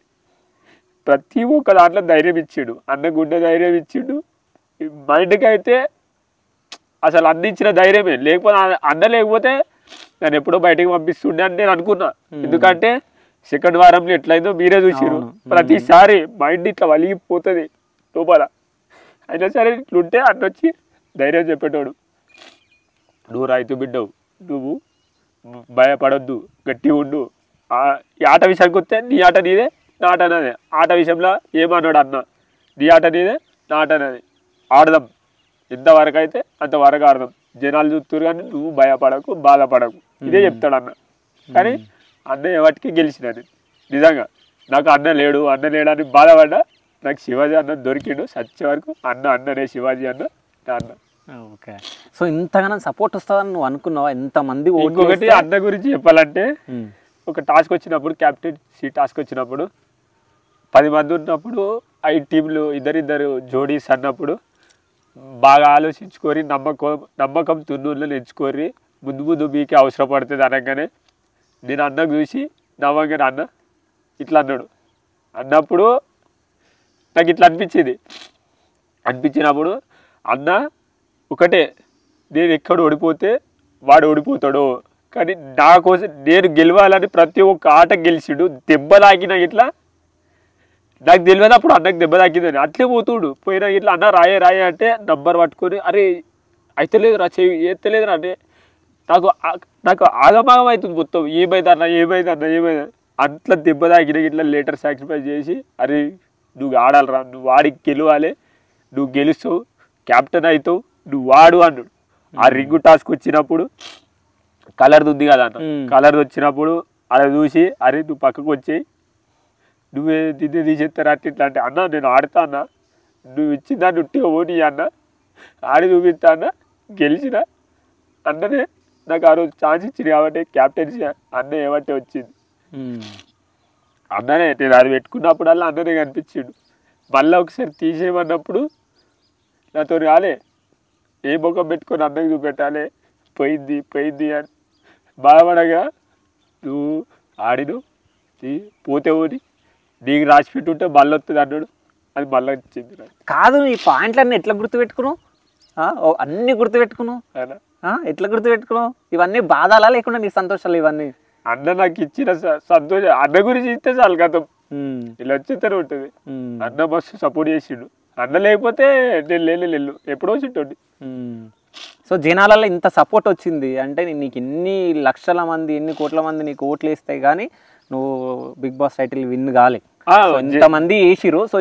B: ప్రతి ఒక్క దాంట్లో ధైర్యం ఇచ్చిండు. అన్న గుండె ధైర్యం ఇచ్చిండు. మైండ్కి అయితే అసలు అందించిన ధైర్యమే. లేకపోతే అన్న లేకపోతే నేను ఎప్పుడో బయటకు పంపిస్తుండే అని నేను అనుకున్నా. ఎందుకంటే సెకండ్ వారంలో ఎట్లయిందో మీరే చూసిరు. ప్రతిసారి మైండ్ ఇట్లా వలిగిపోతుంది లోపల. అయినా సరే ఇట్లుంటే అన్న వచ్చి ధైర్యం చెప్పేటోడు, నువ్వు రైతు బిడ్డవు, నువ్వు భయపడొద్దు, గట్టి ఉండు. ఈ ఆట విషయానికి వస్తే నీ ఆట నీదే, నా ఆట నాదే. ఆట విషయంలో ఏమన్నాడు అన్న, నీ ఆట నీదే, నా ఆట నాదే, ఆడదాం, ఎంతవరకు అయితే అంతవరకు ఆడదాం, జనాలు చూస్తున్నారు కానీ నువ్వు భయపడకు, బాధపడకు, ఇదే చెప్తాడు అన్న. కానీ అన్న ఎవరికి గెలిచిన నిజంగా నాకు అన్న లేడు అని బాధపడ్డా. నాకు శివాజీ అన్న దొరికిండు సచ్చే వరకు. అన్ననే శివాజీ అన్న నా అన్న.
A: ఓకే, సో ఇంతగానో సపోర్ట్ వస్తుందని నువ్వు అనుకున్నావా? ఎంతమంది?
B: ఇంకొకటి అన్న గురించి చెప్పాలంటే, ఒక టాస్క్ వచ్చినప్పుడు, క్యాప్టెన్సీ టాస్క్ వచ్చినప్పుడు 10 మంది ఉన్నప్పుడు 5 టీంలు ఇద్దరిద్దరు జోడీస్ అన్నప్పుడు బాగా ఆలోచించుకొని నమ్మకం తున్నూళ్ళని ఎంచుకొని ముందు మీకే అవసరం పడుతుంది అనగానే నేను అన్నకు చూసి నవ్వంగానే అన్న ఇట్లా అన్నాడు. అన్నప్పుడు నాకు ఇట్లా అనిపించినప్పుడు అన్న ఒకటే, నేను ఎక్కడ ఓడిపోతే వాడు ఓడిపోతాడు, కానీ నా కోసం నేను గెలవాలని ప్రతి ఒక్క ఆట గెలిచిండు. దెబ్బ తాకినా ఇట్లా నాకు తెలియనప్పుడు అన్నకు దెబ్బ తాకిందని అట్లే పోతుడు. పోయినా ఇట్లా అన్న రాయే అంటే నంబర్ పట్టుకొని అరే అయితే లేదు రా, చెయ్యి ఎత్తలేదు అంటే నాకు ఆగమాగం అవుతుంది మొత్తం. ఏమైందన్న అట్లా దెబ్బ తాకిన ఇట్లా లేటర్ సాక్రిఫైస్ చేసి అరే నువ్వు ఆడాలరా, నువ్వు ఆడికి గెలవాలి, నువ్వు గెలుస్తావు, క్యాప్టెన్ అవుతావు, నువ్వు ఆడు అన్నాడు. ఆ రింగు టాస్క్ వచ్చినప్పుడు కలర్ది ఉంది కదా అన్న, కలర్ది వచ్చినప్పుడు అలా చూసి అరే నువ్వు పక్కకు వచ్చేయి, నువ్వే దిద్దే తీసేస్తారు అట్లా అంటే అన్న నేను ఆడుతా అన్న, నువ్వు ఇచ్చిందా నుట్టిగా ఓడి అన్న, ఆడి చూపిస్తా అన్న, గెలిచిన అన్ననే నాకు ఆ రోజు ఛాన్స్ ఇచ్చింది కాబట్టి క్యాప్టెన్సీ అన్న ఏమంటే వచ్చింది. అన్ననే నేను అది పెట్టుకున్నప్పుడల్లా అన్ననే కనిపించిండు. మళ్ళీ ఒకసారి తీసేయమన్నప్పుడు నాతో రాలే, ఏ ముఖం పెట్టుకొని అన్నకి చూపెట్టాలి, పోయింది అని బాధపడగా నువ్వు ఆడిను పోతే ఓడి నీకు రాసి పెట్టుంటే మళ్ళీ వస్తుంది అన్నాడు. అది మళ్ళీ వచ్చింది.
A: కాదు, ఈ పాయింట్లన్నీ ఎట్లా గుర్తుపెట్టుకున్నావు? అన్ని గుర్తుపెట్టుకున్నావు, ఎట్లా గుర్తుపెట్టుకున్నావు? ఇవన్నీ బాధాలా లేకుండా నీ సంతోషాలు ఇవన్నీ?
B: అన్న నాకు ఇచ్చిన సంతోషం, అన్న గురించి ఇస్తే చాలు కథం ఇలా వచ్చేతనే ఉంటుంది. అన్న మస్తు సపోర్ట్ చేసిండు. అన్న లేకపోతే నేను లేను ఎప్పుడో వచ్చింటోండి.
A: సో జనాలలో ఇంత సపోర్ట్ వచ్చింది అంటే నీకు ఎన్ని లక్షల మంది, ఎన్ని కోట్ల మంది నీకు ఓట్లు వేస్తాయి కానీ నువ్వు బిగ్ బాస్ టైటిల్ విన్ కాలే. ఇంతమంది వేసిరు, సో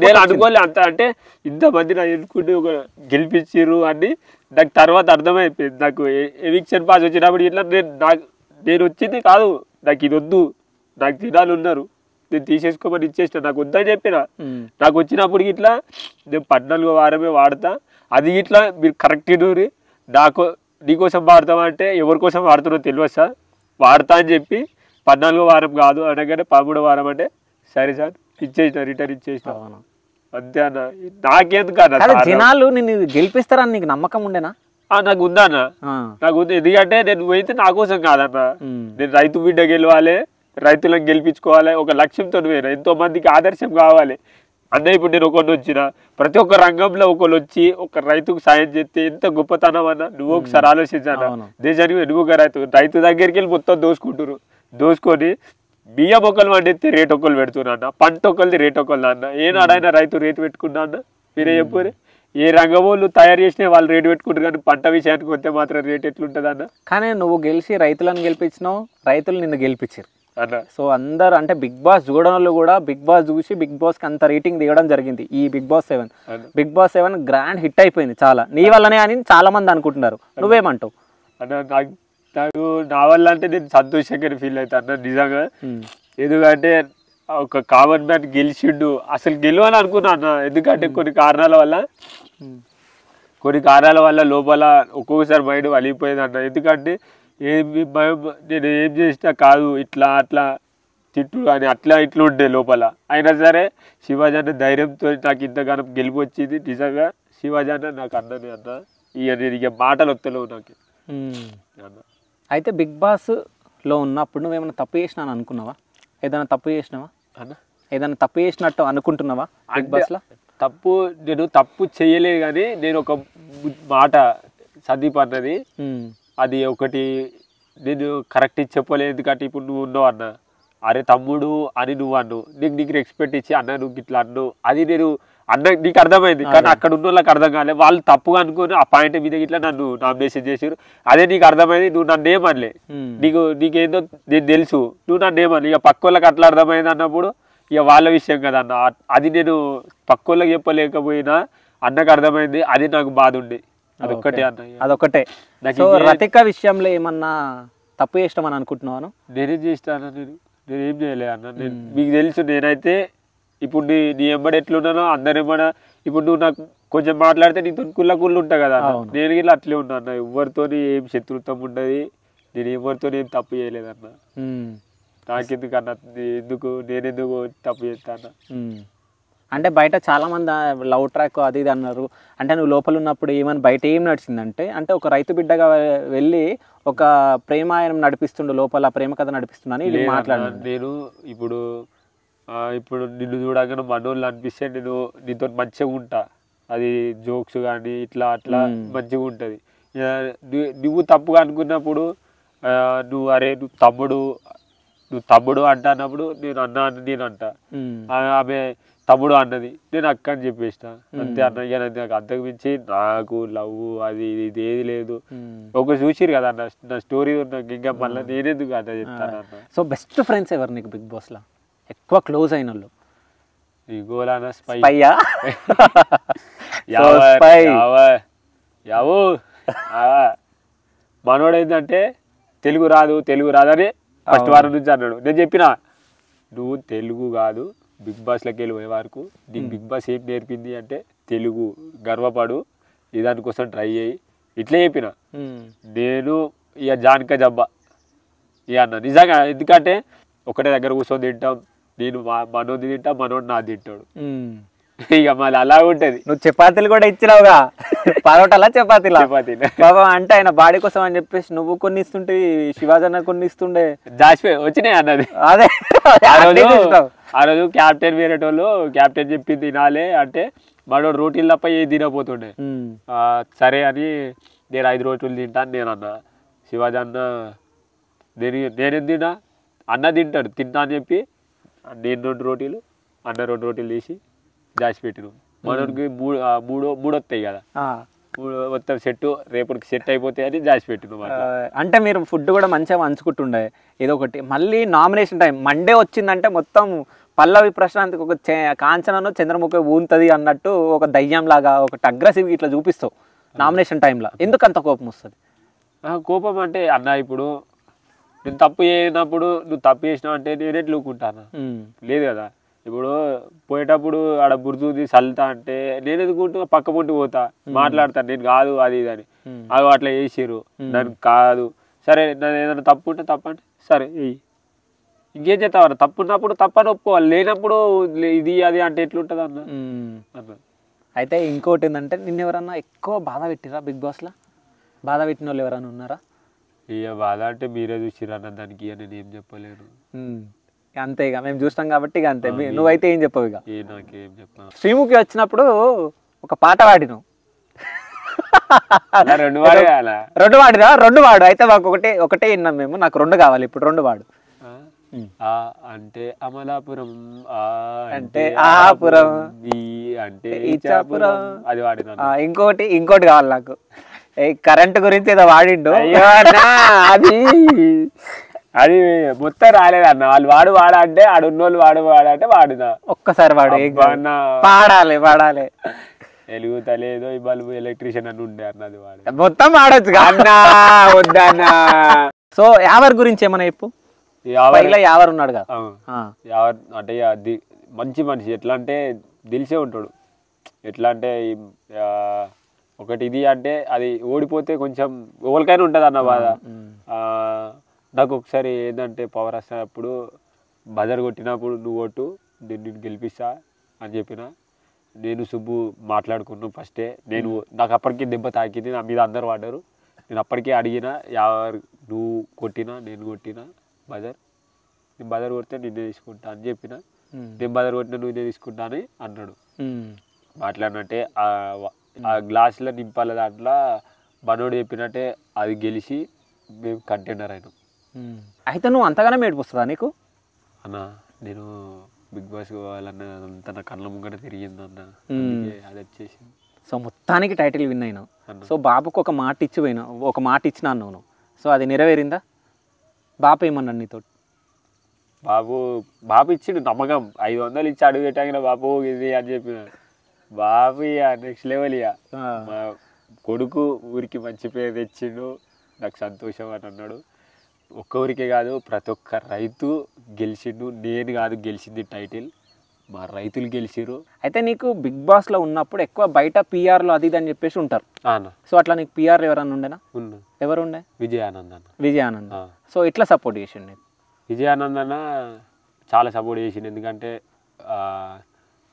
B: నేను అనుకోలే అంత అంటే ఇంతమంది నాకు ఎన్నుకుంటే ఒక గెలిపించిర్రు అని నాకు తర్వాత అర్థమైపోయింది. నాకు ఎవిక్షన్ పాస్ వచ్చినప్పుడు ఇట్లా నేను వచ్చింది కాదు, నాకు ఇది వద్దు, నాకు జనాలు ఉన్నారు, నేను తీసేసుకోమని ఇచ్చేసిన, నాకు వద్దని చెప్పిన. నాకు వచ్చినప్పుడు ఇట్లా నేను 14వ వారమే వాడతా, అది ఇట్లా మీరు కరెక్ట్ నూరి నీకోసం వాడతామంటే ఎవరి కోసం వాడుతున్నారో తెలియదు సార్, వాడతా అని చెప్పి 14వ వారం కాదు అనగానే 13వ వారం అంటే సరే సార్ ఇచ్చేసిన, రిటర్న్ ఇచ్చేసిన, అంతే అన్న. నాకెందుకు అన్న
A: జనాలు నిన్ను గెలిపిస్తారని నీకు నమ్మకం ఉండేనా?
B: నాకు ఉందా అన్న, నాకు ఉంది. ఎందుకంటే నేను పోయితే నా కోసం కాదన్న, నేను రైతు బిడ్డ గెలవాలి, రైతులను గెలిపించుకోవాలి, ఒక లక్ష్యంతో పోయినా, ఎంతో మందికి ఆదర్శం కావాలి అన్న. ఇప్పుడు నేను ఒకరిని వచ్చిన ప్రతి ఒక్క రంగంలో ఒకళ్ళు వచ్చి ఒక రైతుకు సాయం చేస్తే ఎంత గొప్పతనం అన్న. నువ్వు ఒకసారి ఆలోచించాను, దేశానికి నువ్వు ఒక రైతు దగ్గరికి వెళ్ళి మొత్తం దోసుకొని బియ్యం ఒకళ్ళు వండితే రేట్ ఒకళ్ళు పెడుతున్నా అన్న, పంట ఒకళ్ళది రేట్ ఒకళ్ళు అన్న. ఏనాడైనా రైతు రేటు పెట్టుకున్నా అన్న? మీరే చెప్పారు. ఏ రంగం వాళ్ళు తయారు చేసినా వాళ్ళు రేటు పెట్టుకుంటారు, కానీ పంట విషయానికి వస్తే మాత్రం రేట్ ఎట్లుంటుంది అన్న?
A: కానీ నువ్వు గెలిచి రైతులను గెలిపించినావు, రైతులు నిన్ను గెలిపించారు అన్న. సో అందరు అంటే బిగ్ బాస్ చూడడం వాళ్ళు కూడా బిగ్ బాస్ చూసి బిగ్ బాస్కి అంత రేటింగ్ దిగడం జరిగింది. ఈ బిగ్ బాస్ 7 గ్రాండ్ హిట్ అయిపోయింది చాలా, నీ వల్లనే అని చాలా మంది అనుకుంటున్నారు. నువ్వేమంటావు
B: అన్న? నాకు నా వల్ల అంటే నేను సంతోషంగా ఫీల్ అవుతా అన్న నిజంగా. ఎందుకంటే ఒక కామన్ మ్యాన్ గెలిచిండు, అసలు గెలవని అనుకున్నా అన్న. ఎందుకంటే కొన్ని కారణాల వల్ల లోపల ఒక్కొక్కసారి మైండ్ వలిగిపోయేది అన్న. ఎందుకంటే నేను ఏం చేసినా కాదు, ఇట్లా అట్లా తిట్టు కానీ అట్లా ఇట్లా ఉండే లోపల. అయినా సరే శివాజీ అన్న ధైర్యంతో నాకు ఇంతగానం గెలుపు వచ్చింది. నిజంగా శివాజీ అన్న నాకు అన్ననే అన్న. ఇక మాటలు వస్తలేవు నాకు అన్న.
A: అయితే బిగ్ బాస్లో ఉన్నప్పుడు నువ్వేమైనా తప్పు చేసినా అనుకున్నావా? ఏదైనా తప్పు చేసినావా
B: అన్న?
A: ఏదైనా తప్పు చేసినట్టు అనుకుంటున్నావా బిగ్ బాస్లో?
B: నేను తప్పు చేయలేదు, కానీ నేను ఒక మాట సందీప్ అన్నది అది ఒకటి నేను కరెక్ట్ చెప్పలేదు, ఎందుకంటే ఇప్పుడు నువ్వు ఉన్నావు అన్న, అరే తమ్ముడు అని నువ్వు అన్నావు, నీకు రెస్పెక్ట్ ఇచ్చి అన్న నువ్వు ఇట్లా అన్నావు, అది నేను అన్న నీకు అర్థమైంది, కానీ అక్కడ ఉన్న వాళ్ళకి అర్థం కాలేదు, వాళ్ళు తప్పుగా అనుకుని ఆ పాయింట్ మీద ఇట్లా నన్ను నామినేషన్ చేసారు, అదే నీకు అర్థమైంది, నువ్వు నన్ను ఏమనలే, నీకేందో నేను తెలుసు, నువ్వు నన్ను ఏమని, ఇక పక్క వాళ్ళకి అట్లా అర్థమైంది అన్నప్పుడు ఇక వాళ్ళ విషయం కదా అన్న, అది నేను పక్క వాళ్ళకి చెప్పలేకపోయినా అన్నకు అర్థమైంది, అది నాకు బాధ ఉండే, అదొక్కటే అన్న,
A: అదొకటే. రతిక విషయంలో ఏమన్నా తప్పు చేస్తామని అనుకుంటున్నాను?
B: నేనేం చేస్తాను, నేనేం చేయలే అన్న, మీకు తెలుసు నేనైతే ఇప్పుడు నీ ఎంబడి ఎట్లున్నానో అందరు ఎంబడ, ఇప్పుడు నువ్వు నాకు కొంచెం మాట్లాడితే నీతో కుళ్ళు ఉంటా కదా, నేను ఇలా అట్లే ఉన్నా అన్న, ఎవరితో ఏం శత్రుత్వం ఉండదు, నేను ఎవరితో ఏం తప్పు చేయలేదన్న, నాకెందుకు అన్న, నేనెందుకు తప్పు చేస్తాను.
A: అంటే బయట చాలా మంది లవ్ ట్రాక్ అది ఇది అన్నారు, అంటే నువ్వు లోపల ఉన్నప్పుడు ఏమని బయట ఏం నడిచిందంటే, అంటే ఒక రైతు బిడ్డగా వెళ్ళి ఒక ప్రేమాయణం నడిపిస్తుండు, లోపల ప్రేమ కథ నడిపిస్తున్నాను ఇది మాట్లాడాను
B: నేను. ఇప్పుడు నిన్ను చూడగానే మనోళ్ళు అనిపిస్తే నేను నీతో మంచిగా ఉంటా, అది జోక్స్ కానీ ఇట్లా అట్లా మంచిగా ఉంటుంది. నువ్వు తప్పుగా అనుకున్నప్పుడు నువ్వు తమ్ముడు అంటా అన్నప్పుడు నేను అన్నా అని నేను అంటా, ఆమె తమ్ముడు అన్నది నేను అక్క అని చెప్పేసిన అంతే అన్న. ఇక నాకు అంతకు మించి నాకు లవ్ అది ఇది ఏది లేదు. ఒక చూసిరు కదా అన్న నా స్టోరీ నాకు, ఇంకా మళ్ళీ నేనెందుకు అన్న చెప్తాను అన్న.
A: సో బెస్ట్ ఫ్రెండ్స్ ఎవరు నీకు బిగ్ బాస్ లో ఎక్కువ క్లోజ్ అయిన వాళ్ళు?
B: ఇగోలానా స్పై మనోడు ఏంటంటే తెలుగు రాదని ఫస్ట్ వారం నుంచి అన్నాడు. నేను చెప్పిన నువ్వు తెలుగు కాదు బిగ్ బాస్లోకి వెళ్ళి పోయే వరకు నీకు బిగ్ బాస్ ఏం నేర్పింది అంటే తెలుగు, గర్వపడు, దానికోసం ట్రై చేయి, ఇట్లా చెప్పిన నేను. ఇక జానక జబ్బా ఇక అన్న నిజంగా, ఎందుకంటే ఒకటే దగ్గర కూర్చొని తింటాం, నేను మనోది తింటా, మనోడు నా తింటాడు, ఇక మళ్ళీ అలా ఉంటది.
A: నువ్వు చపాతీలు కూడా ఇచ్చినావుగా, పరోటాలా చపాతీలా? బాబా అంటే ఆయన బాడీ కోసం అని చెప్పేసి నువ్వు కొన్ని ఇస్తుంటే, శివాజీ అన్న కొన్ని ఇస్తుండే,
B: జాస్పే వచ్చినాయి అన్నది.
A: అదే
B: ఆ రోజు క్యాప్టెన్ వేరేటోళ్ళు క్యాప్టెన్ చెప్పింది తినాలి అంటే మనోడు రోటీలు తప్ప ఏ తినపోతుండే. సరే అని నేను 5 రోటీలు తింటాను నేను అన్న. శివాజీ అన్న నేనేం తిన్నా, అన్న తింటాడు, తింటా అని చెప్పి నేను 2 రోటీలు అన్న 2 రోటీలు తీసి దాచి పెట్టినాం. మనకి మూడు వస్తాయి కదా, 3 మొత్తం సెట్ రేపటికి సెట్ అయిపోతాయి అని దాచి పెట్టినాం.
A: అంటే మీరు ఫుడ్ కూడా మంచిగా మంచుకుంటుండే ఏదో ఒకటి. మళ్ళీ నామినేషన్ టైం మండే వచ్చిందంటే మొత్తం పల్లవి ప్రశాంత్కి ఒక కాంచనను చంద్రముఖి ఊంతది అన్నట్టు ఒక దయ్యం లాగా ఒకటి అగ్రెసివ్గా ఇట్లా చూపిస్తావు నామినేషన్ టైంలో. ఎందుకు అంత కోపం వస్తుంది?
B: కోపం అంటే అన్న ఇప్పుడు నేను తప్పు చేయనప్పుడు నువ్వు తప్పు చేసినావు అంటే నేనే లూకుంటాను లేదు కదా. ఇప్పుడు పోయేటప్పుడు ఆడ బుర్జుది చల్లుతా అంటే నేను ఎందుకుంటూ పక్క పొంటి పోతా, మాట్లాడతాను నేను కాదు అది ఇది అని. అవి అట్లా చేసారు దానికి కాదు, సరే నేను ఏదైనా తప్పు ఉంటే తప్పంటే సరే ఇంకేం చేస్తావు, తప్పు ఉన్నప్పుడు తప్పని ఒప్పుకోవాలి, లేనప్పుడు ఇది అది అంటే ఎట్లుంటుంది అన్న.
A: అయితే ఇంకోటి ఏంటంటే నిన్న ఎవరన్నా ఎక్కువ బాధ పెట్టిరా బిగ్ బాస్లో? బాధ పెట్టిన వాళ్ళు ఎవరైనా ఉన్నారా?
B: ఇక బాధ అంటే మీరే చూసిరా అన్న, దానికి నేను ఏం చెప్పలేను.
A: అంతే, ఇక మేము చూస్తాం కాబట్టి ఇక అంతే. నువ్వైతే ఏం చెప్పవు? ఇక
B: నాకేం చెప్పాను.
A: శ్రీముఖి వచ్చినప్పుడు ఒక పాట పాడిను,
B: 2
A: వాడినా? 2 వాడు. అయితే మాకు ఒకటే విన్నాం మేము, నాకు 2 కావాలి ఇప్పుడు. 2 వాడు.
B: అంటే అమలాపురం,
A: అంటే ఆపురం,
B: అంటే ఇచ్చాపురం, అది వాడిన.
A: ఇంకోటి కావాలి నాకు, కరెంట్ గురించి ఏదో వాడిండు.
B: అది మొత్తం రాలేదన్న, వాళ్ళు వాడా అంటే ఆడున్నోళ్ళు వాడంటే వాడినా.
A: ఒక్కసారి పాడాలి
B: వెలుగుతలేదో ఈ బల్బు ఎలక్ట్రీషియన్ అని ఉండే అన్నది వాడు.
A: మొత్తం ఆడొచ్చు వద్దన్నా. సో యావర్ గురించి ఏమన్నా చెప్పు. యావర్ ఉన్నాడు కదా,
B: యావర్ అంటే మంచి మనిషి. ఎట్లా అంటే తెలిసే ఉంటాడు. ఎట్లా అంటే ఒకటి ఇది అంటే అది ఓడిపోతే కొంచెం ఎవరికైనా ఉంటుంది అన్న బాధ. నాకు ఒకసారి ఏంటంటే పవర్ వస్తున్నప్పుడు బజర్ కొట్టినప్పుడు నువ్వు ఓటు నేను గెలిపిస్తా అని చెప్పిన. నేను సుబ్బు మాట్లాడుకున్నాను ఫస్టే. నాకు అప్పటికే దెబ్బ తాకింది, నా మీద అందరు పడ్డారు. నేను అప్పటికే అడిగిన, నువ్వు కొట్టినా నేను కొట్టినా నేను బజర్ కొడితే నిన్నే తీసుకుంటా అని చెప్పిన. నేను బజర్ కొట్టినా నువ్వు నేను తీసుకుంటా అని అన్నాడు. మాట్లాడినట్టే ఆ గ్లాసులో నింపాల దాంట్లో మనోడు చెప్పినట్టే అది గెలిచి మేము కంటెండర్ అయినాం.
A: అయితే నువ్వు అంతగానే ఏడిపోస్తుందా నీకు?
B: అన్న నేను బిగ్ బాస్ పోవాలన్న అంతా నా కళ్ళ ముంగట తిరిగింది అన్న, అది వచ్చేసింది.
A: సో మొత్తానికి టైటిల్ విన్ అయినావు. సో బాబుకు ఒక మాట ఇచ్చి పోయినావు, ఒక మాట ఇచ్చినా నువ్వు. సో అది నెరవేరిందా? బాబు ఏమన్నాడు నీతో?
B: బాబు ఇచ్చిండు నమ్మకం. 500 ఇచ్చి అడుగు పెట్టాక బాబు ఇది అని చెప్పిన. బాబు ఇక నెక్స్ట్ లెవెల్. ఇక మా కొడుకు ఊరికి మంచి పేరు తెచ్చిండు, నాకు సంతోషం అని అన్నాడు. ఒక్క ఊరికే కాదు, ప్రతి ఒక్క రైతు గెలిచిండు. నేను కాదు గెలిచింది టైటిల్, మా రైతులు గెలిచిరు.
A: అయితే నీకు బిగ్ బాస్లో ఉన్నప్పుడు ఎక్కువ బయట పిఆర్లో అది ఇది అని చెప్పేసి ఉంటారు. సో అట్లా నీకు పిఆర్ ఎవరన్నా ఉండేనా? ఎవరు ఉండే?
B: విజయానంద్ అన్న.
A: విజయానంద్. సో ఇట్లా సపోర్ట్ చేసిండు నీకు?
B: విజయానంద్ అన్న చాలా సపోర్ట్ చేసిండు. ఎందుకంటే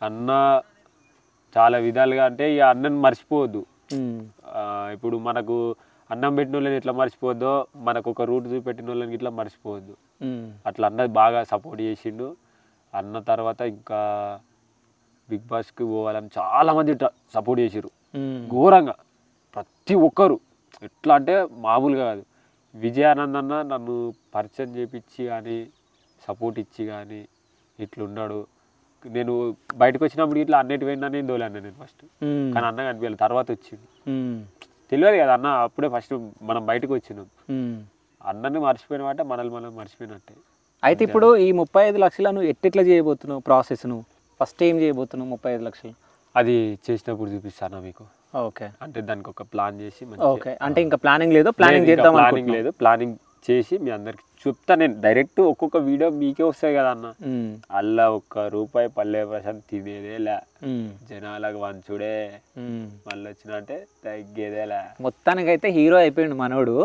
B: అన్న చాలా విధాలుగా, అంటే ఇక అన్నని మర్చిపోవద్దు. ఇప్పుడు మనకు అన్నం పెట్టిన వాళ్ళని ఎట్లా మర్చిపోవద్దో, మనకు ఒక రూట్ చూపెట్టిన వాళ్ళని ఇట్లా మర్చిపోవద్దు. అట్లా అన్నది బాగా సపోర్ట్ చేసిండు. అన్న తర్వాత ఇంకా బిగ్ బాస్కి పోవాలని చాలామంది సపోర్ట్ చేసిరు ఘోరంగా, ప్రతి ఒక్కరు. ఎట్లా అంటే మామూలుగా కాదు. విజయానంద్ అన్న నన్ను పరిచయం చేపించి కానీ సపోర్ట్ ఇచ్చి కానీ ఇట్లున్నాడు. నేను బయటకు వచ్చినప్పుడు ఇట్లా అన్నిటి పోయిందని దోలేను నేను ఫస్ట్, కానీ అన్న కనిపించాలి తర్వాత వచ్చింది. తెలియదు కదా అన్న, అప్పుడే ఫస్ట్ మనం బయటకు వచ్చినాం. అన్నని మర్చిపోయినట్టే మనల్ని మనం మర్చిపోయినట్టే.
A: అయితే ఇప్పుడు ఈ 35 లక్షలను ఎట్లా చేయబోతున్నావు? ప్రాసెస్ను ఫస్ట్ ఏం చేయబోతున్నావు? 35 లక్షలు
B: అది చేసినప్పుడు చూపిస్తాను మీకు.
A: ఓకే,
B: అంటే దానికి ఒక ప్లాన్ చేసి.
A: ఓకే, అంటే ఇంకా ప్లానింగ్ లేదు, ప్లానింగ్ చేద్దాం.
B: ప్లానింగ్ లేదు, ప్లానింగ్ చేసి మీ అందరికి చెప్తా. నేను డైరెక్ట్ ఒక్కొక్క వీడియో మీకే వస్తాయి కదా అన్న. అల్లా ₹1 పల్లె ప్రశాంత్ తినేదేలే, జనాలకు వంచుడే, మళ్ళీ వచ్చినంటే తగ్గేదేలే.
A: మొత్తానికైతే హీరో అయిపోయిండు మనోడు.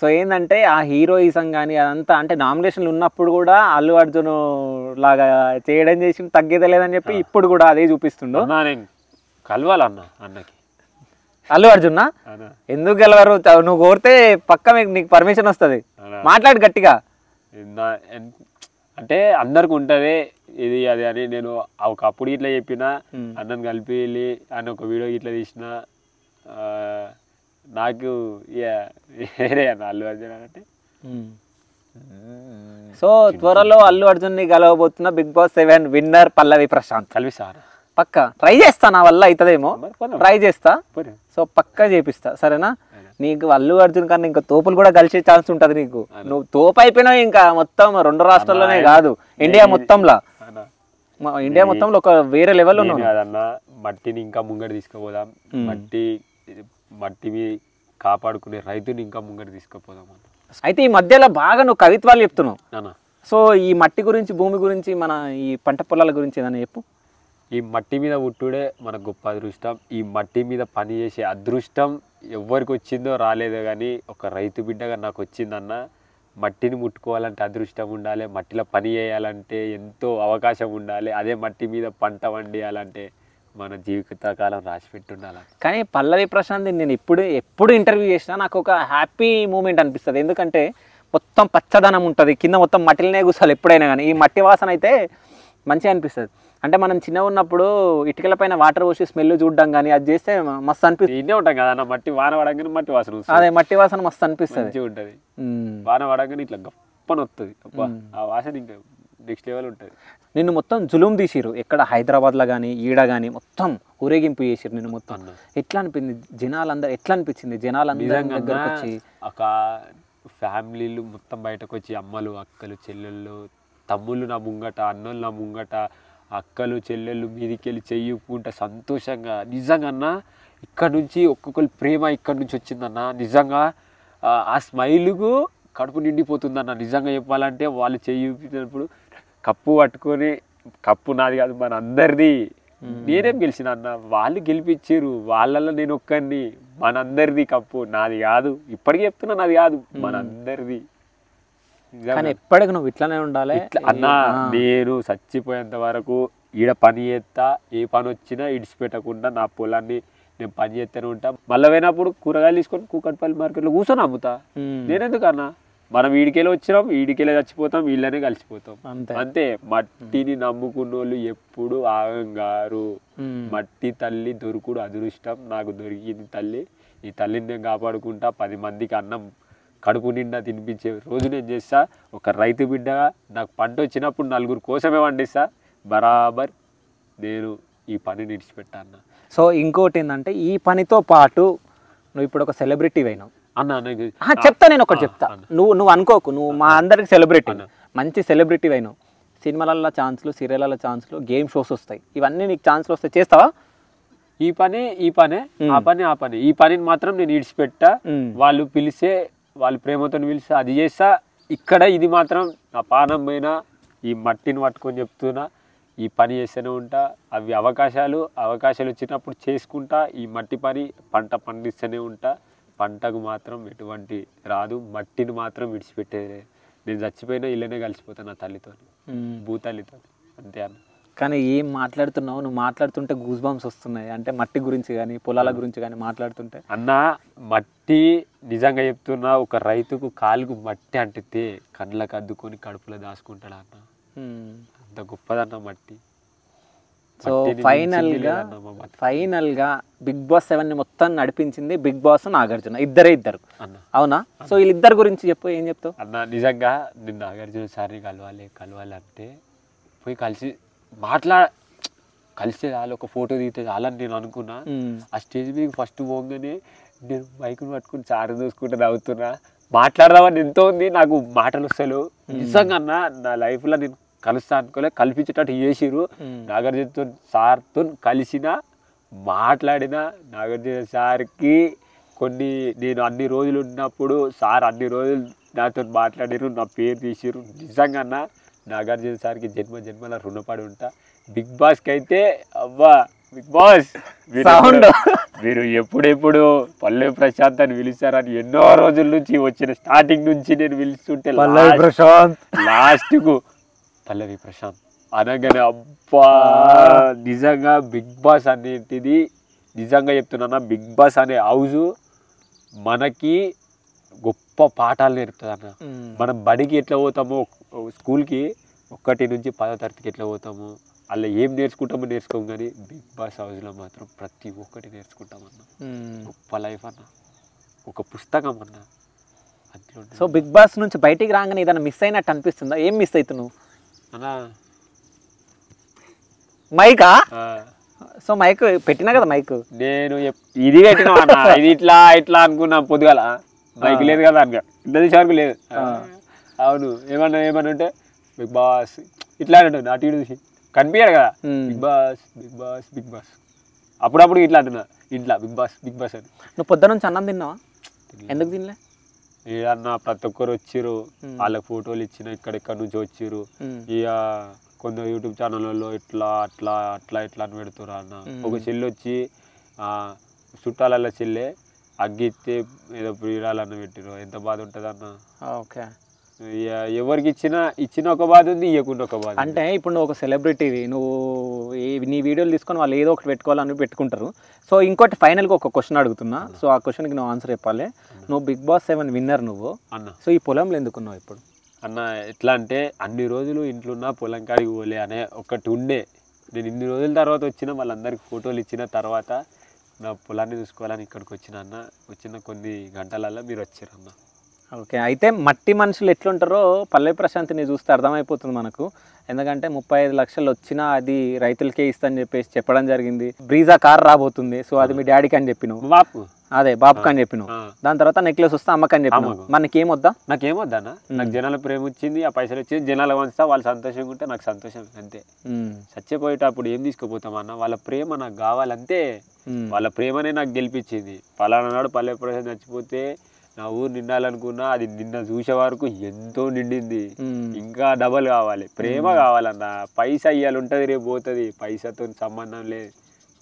A: సో ఏంటంటే ఆ హీరోయిజం కానీ అదంతా, అంటే నామినేషన్లు ఉన్నప్పుడు కూడా అల్లు అర్జున్ లాగా చేయడం చేసి తగ్గేదే లేదని చెప్పి ఇప్పుడు కూడా అదే చూపిస్తుండు.
B: నేను కలవాలన్న అన్నకి.
A: అల్లు అర్జున్నా ఎందుకు గెలవరు? నువ్వు కోరితే పక్క నీకు పర్మిషన్ వస్తుంది. మాట్లాడు గట్టిగా.
B: అంటే అందరికి ఉంటది ఇది అది అని నేను ఒకప్పుడు ఇట్లా చెప్పిన, అన్నని కలిపి వెళ్ళి అని ఒక వీడియో ఇట్లా తీసిన. నాకు వేరే అన్న అల్లు అర్జున్ అంటే.
A: సో త్వరలో అల్లు అర్జున్ ని గెలవబోతున్న బిగ్ బాస్ 7 విన్నర్ పల్లవి ప్రశాంత్.
B: కలిపిస్తాను
A: పక్క ట్రై చేస్తా, నా వల్ల అవుతుందేమో ట్రై చేస్తా. సో పక్కా చేపిస్తా, సరేనా? నీకు అల్లు అర్జున్ కన్నా ఇంకా తోపులు కూడా కలిసే ఛాన్స్ ఉంటుంది నీకు. నువ్వు తోపు అయిపోయినావు ఇంకా మొత్తం 2 రాష్ట్రాల్లోనే కాదు, ఇండియా మొత్తంలో. ఇండియా మొత్తంలో ఒక వేరే లెవెల్లో ఉన్నావు
B: కదన్నా. మట్టిని ఇంకా ముంగట తీసుకుపోదాం, మట్టిని కాపాడుకునే రైతుని ఇంకా ముంగట తీసుకుపోదాం.
A: అయితే ఈ మధ్యలో బాగా నువ్వు కవిత్వాలు చెప్తున్నావు. సో ఈ మట్టి గురించి, భూమి గురించి, మన ఈ పంట పొలాల గురించి ఏదైనా చెప్పు.
B: ఈ మట్టి మీద పుట్టుడే మనకు గొప్ప అదృష్టం. ఈ మట్టి మీద పని చేసే అదృష్టం ఎవరికి వచ్చిందో రాలేదో కానీ ఒక రైతు బిడ్డగా నాకు వచ్చిందన్న. మట్టిని ముట్టుకోవాలంటే అదృష్టం ఉండాలి, మట్టిలో పని చేయాలంటే ఎంతో అవకాశం ఉండాలి, అదే మట్టి మీద పంట వండియాలంటే మన జీవితకాలం రాసి పెట్టుండాలి.
A: కానీ పల్లవి ప్రశాంత్ నేను ఎప్పుడు ఇంటర్వ్యూ చేసినా నాకు ఒక హ్యాపీ మూమెంట్ అనిపిస్తుంది. ఎందుకంటే మొత్తం పచ్చదనం ఉంటుంది, కింద మొత్తం మట్టిలోనే కూర్చోాలి ఎప్పుడైనా కానీ. ఈ మట్టి వాసన అయితే మంచిగా అనిపిస్తుంది. అంటే మనం చిన్నగా ఉన్నప్పుడు ఇటుకల పైన వాటర్ పోసి స్మెల్ చూడడం కానీ అది చేస్తే మస్తు అనిపిస్తుంది.
B: ఇన్నే ఉంటాం కదా మట్టి, వాన పడగానే మట్టి వాసన.
A: అదే మట్టి వాసన మస్తు అనిపిస్తుంది,
B: ఉంటుంది. వాన పడగానే ఇట్లా గప్పని వస్తుంది, ఆ వాసన ఇంకా నెక్స్ట్ లెవెల్ ఉంటుంది.
A: నిన్ను మొత్తం జులుం తీసిరు, ఎక్కడ హైదరాబాద్లో కానీ ఈడ కానీ మొత్తం ఊరేగింపు చేసిరు నిన్ను మొత్తం. ఎట్లా అనిపించింది? జనాలందరూ ఎట్లా అనిపించింది? జనాలందరూ దగ్గరకు వచ్చి
B: ఒక ఫ్యామిలీలు మొత్తం బయటకు వచ్చి, అమ్మలు, అక్కలు, చెల్లెళ్ళు, తమ్ముళ్ళు నా ముంగట, అన్నోళ్ళు నా ముంగట, అక్కలు చెల్లెళ్ళు మీదికి వెళ్ళి చెయ్యుకుంటా సంతోషంగా. నిజంగా ఇక్కడ నుంచి ఒక్కొక్కరు ప్రేమ ఇక్కడ నుంచి వచ్చిందన్న. నిజంగా ఆ స్మైలుకు కడుపు నిండిపోతుందన్న. నిజంగా చెప్పాలంటే వాళ్ళు చెయ్యినప్పుడు కప్పు పట్టుకొని, కప్పు నాది కాదు మన అందరిది, నేనేం గెలిచిన అన్న, వాళ్ళు గెలిపించారు, వాళ్ళల్లో నేను ఒక్కడిని, మనందరిది కప్పు, నాది కాదు. ఇప్పటికీ చెప్తున్నా నాది కాదు, మనందరిది.
A: కానీ ఎప్పటికి నువ్వు ఇట్లానే ఉండాలి
B: అన్న. నేను చచ్చిపోయేంత వరకు ఈడ పని చేస్తా, ఏ పని వచ్చినా ఇడిచిపెట్టకుండా నా పొలాన్ని నేను పని చేస్తూనే ఉంటా. మళ్ళీ పోయినప్పుడు కూరగాయలు తీసుకొని కూకట్పల్లి మార్కెట్లో కూర్చొని అమ్ముతా. నేనెందుకన్నా, మనం ఈడికెళ్ళి వచ్చినాం, ఈడికెళ్ళి చచ్చిపోతాం, వీళ్ళనే కలిసిపోతాం అంతే. మట్టిని నమ్ముకున్న వాళ్ళు ఎప్పుడు ఆగంగారు. మట్టి తల్లి దొరుకుడు అదృష్టం, నాకు దొరికింది తల్లి. ఈ తల్లిని నేను కాపాడుకుంటా 10 మందికి అన్నం కడుపు నిండా తినిపించే రోజు నేను చేస్తా. ఒక రైతు బిడ్డగా నాకు పంట వచ్చినప్పుడు 4 కోసమే పండిస్తా. బరాబర్ నేను ఈ పనిని విడిచిపెట్టా అన్న.
A: సో ఇంకోటి ఏంటంటే ఈ పనితో పాటు నువ్వు ఇప్పుడు ఒక సెలబ్రిటీ అయినావు
B: అన్న.
A: చెప్తా, నేను ఒకటి చెప్తా. నువ్వు అనుకోకు, నువ్వు మా అందరికి సెలబ్రిటీ, మంచి సెలబ్రిటీ అయినావు. సినిమాలలో ఛాన్స్లు, సీరియళ్ళ ఛాన్స్లు, గేమ్ షోస్ వస్తాయి. ఇవన్నీ నీకు ఛాన్స్లు వస్తాయి, చేస్తావా?
B: ఈ పని ఆ పని ఈ పనిని మాత్రం నేను విడిచిపెట్టా. వాళ్ళు పిలిస్తే, వాళ్ళు ప్రేమతో పిలిస్తే అది చేస్తా. ఇక్కడ ఇది మాత్రం నా పానం పైన ఈ మట్టిని పట్టుకొని చెప్తున్నా, ఈ పని చేస్తూనే ఉంటా. అవి అవకాశాలు వచ్చినప్పుడు చేసుకుంటా. ఈ మట్టి పని పంట పండిస్తూనే ఉంటా. పంటకు మాత్రం ఎటువంటి రాదు, మట్టిని మాత్రం విడిచిపెట్టేది. నేను చచ్చిపోయినా ఇళ్ళనే కలిసిపోతాను నా తల్లితో, భూతల్లితో, అంతే అన్న.
A: కానీ ఏం మాట్లాడుతున్నావు నువ్వు? మాట్లాడుతుంటే గూస్ బంప్స్ వస్తున్నాయి. అంటే మట్టి గురించి కానీ పొలాల గురించి కానీ మాట్లాడుతుంటే
B: అన్న, మట్టి నిజంగా చెప్తున్నా, ఒక రైతుకు కాలుకు మట్టి అంటితే కళ్ళకు అద్దుకొని కడుపులో దాచుకుంటాడు అన్న. అంత గొప్పదన్న మట్టి.
A: సో ఫైనల్గా బిగ్ బాస్ 7 మొత్తం నడిపించింది బిగ్ బాస్, నాగార్జున, ఇద్దరు
B: అన్న.
A: అవునా? సో వీళ్ళిద్దరు గురించి చెప్పు, ఏం చెప్తావు
B: అన్న? నిజంగా నేను నాగార్జున సార్ని కలవాలి అంటే పోయి కలిస్తే చాలు, ఒక ఫోటో దిగితే చాలని నేను అనుకున్నా. ఆ స్టేజ్ మీద ఫస్ట్ పోగానే నేను మైకుని పట్టుకుని చారు చూసుకుంటే నవ్వుతున్నా. మాట్లాడదామని ఎంతో ఉంది, నాకు మాటలు వస్తలు. నిజంగా అన్న, నా లైఫ్లో నేను కలుస్తా అనుకోలే, కల్పించేటట్టు చేసిరు. నాగార్జునతో సార్తో కలిసిన, మాట్లాడిన. నాగార్జున సార్కి నేను అన్ని రోజులు ఉన్నప్పుడు సార్ అన్ని రోజులు నాతో మాట్లాడిరు, నా పేరు తీసిరు. నిజంగా అన్న, నాగార్జున సార్కి జన్మల రుణపడి ఉంటా. బిగ్ బాస్కి అయితే అవ్వా, బిగ్ బాస్ మీరు ఎప్పుడెప్పుడు పల్లవి ప్రశాంత్ అని పిలుస్తారని ఎన్నో రోజుల నుంచి వచ్చిన స్టార్టింగ్ నుంచి నేను పిలుస్తుంటే లాస్ట్కు పల్లవి ప్రశాంత్ అనగానే అబ్బా, నిజంగా బిగ్ బాస్ అనేటిది నిజంగా చెప్తున్నా, బిగ్ బాస్ అనే హౌస్ మనకి గొప్ప పాఠాలు నేర్పుతుంది అన్న. మనం బడికి ఎట్లా పోతామో, స్కూల్కి 1 నుంచి 10వ తరగతికి ఎట్లా పోతాము, అలా ఏం నేర్చుకోము కానీ బిగ్ బాస్ హౌస్లో మాత్రం ప్రతి ఒక్కటి నేర్చుకుంటామన్న. గొప్ప లైఫ్ అన్న, ఒక పుస్తకం అన్న అందులో.
A: సో బిగ్ బాస్ నుంచి బయటికి రాగానే ఏదైనా మిస్ అయినట్టు అనిపిస్తుందా? ఏం మిస్ అవుతున్నావు
B: అన్న?
A: మైకా? సో మైక్ పెట్టినా కదా, మైక్
B: నేను ఇది పెట్టినా అన్న, ఇది ఇట్లా అనుకున్నా. పొద్దుగాల మైక్ లేదు కదా అనుకో, ఇంత వరకు లేదు. అవును, ఏమన్నా ఉంటే బిగ్ బాస్ ఇట్లా అంటుండే, అటు ఇటు చూసి కనిపించాడు కదా, బిగ్ బాస్ అప్పుడప్పుడు ఇట్లా అంటున్నా ఇంట్లో బిగ్ బాస్ అని.
A: నువ్వు పొద్దున నుంచి అన్నం తిన్నావా? ఎందుకు తినలే?
B: ఏదన్నా ప్రతి ఒక్కరు వచ్చిర్రు, వాళ్ళకి ఫోటోలు ఇచ్చిన, ఇక్కడెక్కడ నుంచి వచ్చిర్రు. ఇక కొందరు యూట్యూబ్ ఛానళ్ళలో ఇట్లా అని పెడుతుర్రు అన్న. ఒక చెల్లి వచ్చి చుట్టాలలో చెల్లె అగ్గిస్తే ఏదో ప్రియురాలన్న పెట్టిరు. ఎంత బాధ ఉంటుంది అన్న.
A: ఓకే,
B: ఎవరికి ఇచ్చిన ఒక బాధ ఉంది, ఇవ్వకుండా ఒక బాధ.
A: అంటే ఇప్పుడు నువ్వు ఒక సెలబ్రిటీవి, నువ్వు నీ వీడియోలు తీసుకొని వాళ్ళు ఏదో ఒకటి పెట్టుకోవాలని పెట్టుకుంటారు. సో ఇంకోటి ఫైనల్గా ఒక క్వశ్చన్ అడుగుతున్నా. సో ఆ క్వశ్చన్కి నువ్వు ఆన్సర్ చెప్పాలి. నువ్వు బిగ్ బాస్ 7 విన్నర్ నువ్వు
B: అన్న.
A: సో ఈ పొలంలో ఎందుకున్నావు ఇప్పుడు
B: అన్న? ఎట్లా అంటే అన్ని రోజులు ఇంట్లో ఉన్న పొలం కాడికి పోలే అనే ఒకటి ఉండే. నేను ఇన్ని రోజుల తర్వాత వచ్చిన, వాళ్ళందరికీ ఫోటోలు ఇచ్చిన తర్వాత నా పొలాన్ని చూసుకోవాలని ఇక్కడికి వచ్చిన అన్న. వచ్చిన కొన్ని గంటలలో మీరు వచ్చారు అన్న.
A: ఓకే, అయితే మట్టి మనుషులు ఎట్లుంటారో పల్లవి ప్రశాంత్ని చూస్తే అర్థమైపోతుంది మనకు. ఎందుకంటే 35 లక్షలు వచ్చినా అది రైతులకే ఇస్తా అని చెప్పడం జరిగింది. బ్రీజా కార్ రాబోతుంది, సో అది మీ డాడీకి అని చెప్పినావు, అదే బాబుకి అని చెప్పినావు. దాని తర్వాత నెక్లెస్ వస్తే అమ్మకి అని చెప్పినావు. మనకేమొద్దా?
B: నాకేమొద్దా అన్న, నాకు జనాల ప్రేమ వచ్చింది, ఆ పైసలు వచ్చింది, జనాలు వంచుతా, వాళ్ళు సంతోషంగా ఉంటే నాకు సంతోషం, అంతే. చచ్చిపోయేటప్పుడు ఏం తీసుకుపోతామన్నా, వాళ్ళ ప్రేమ నాకు కావాలంతే. వాళ్ళ ప్రేమనే నాకు గెలిపించింది. పలానా నాడు పల్లె ప్రశాంత్ చచ్చిపోతే నా ఊరు నిండాలనుకున్నా, అది నిన్న చూసే వరకు ఎంతో నిండింది. ఇంకా డబల్ కావాలి, ప్రేమ కావాలన్న. పైసా ఇయ్యాలి ఉంటుంది, రేపు పోతుంది, పైసాతో సంబంధం లేదు.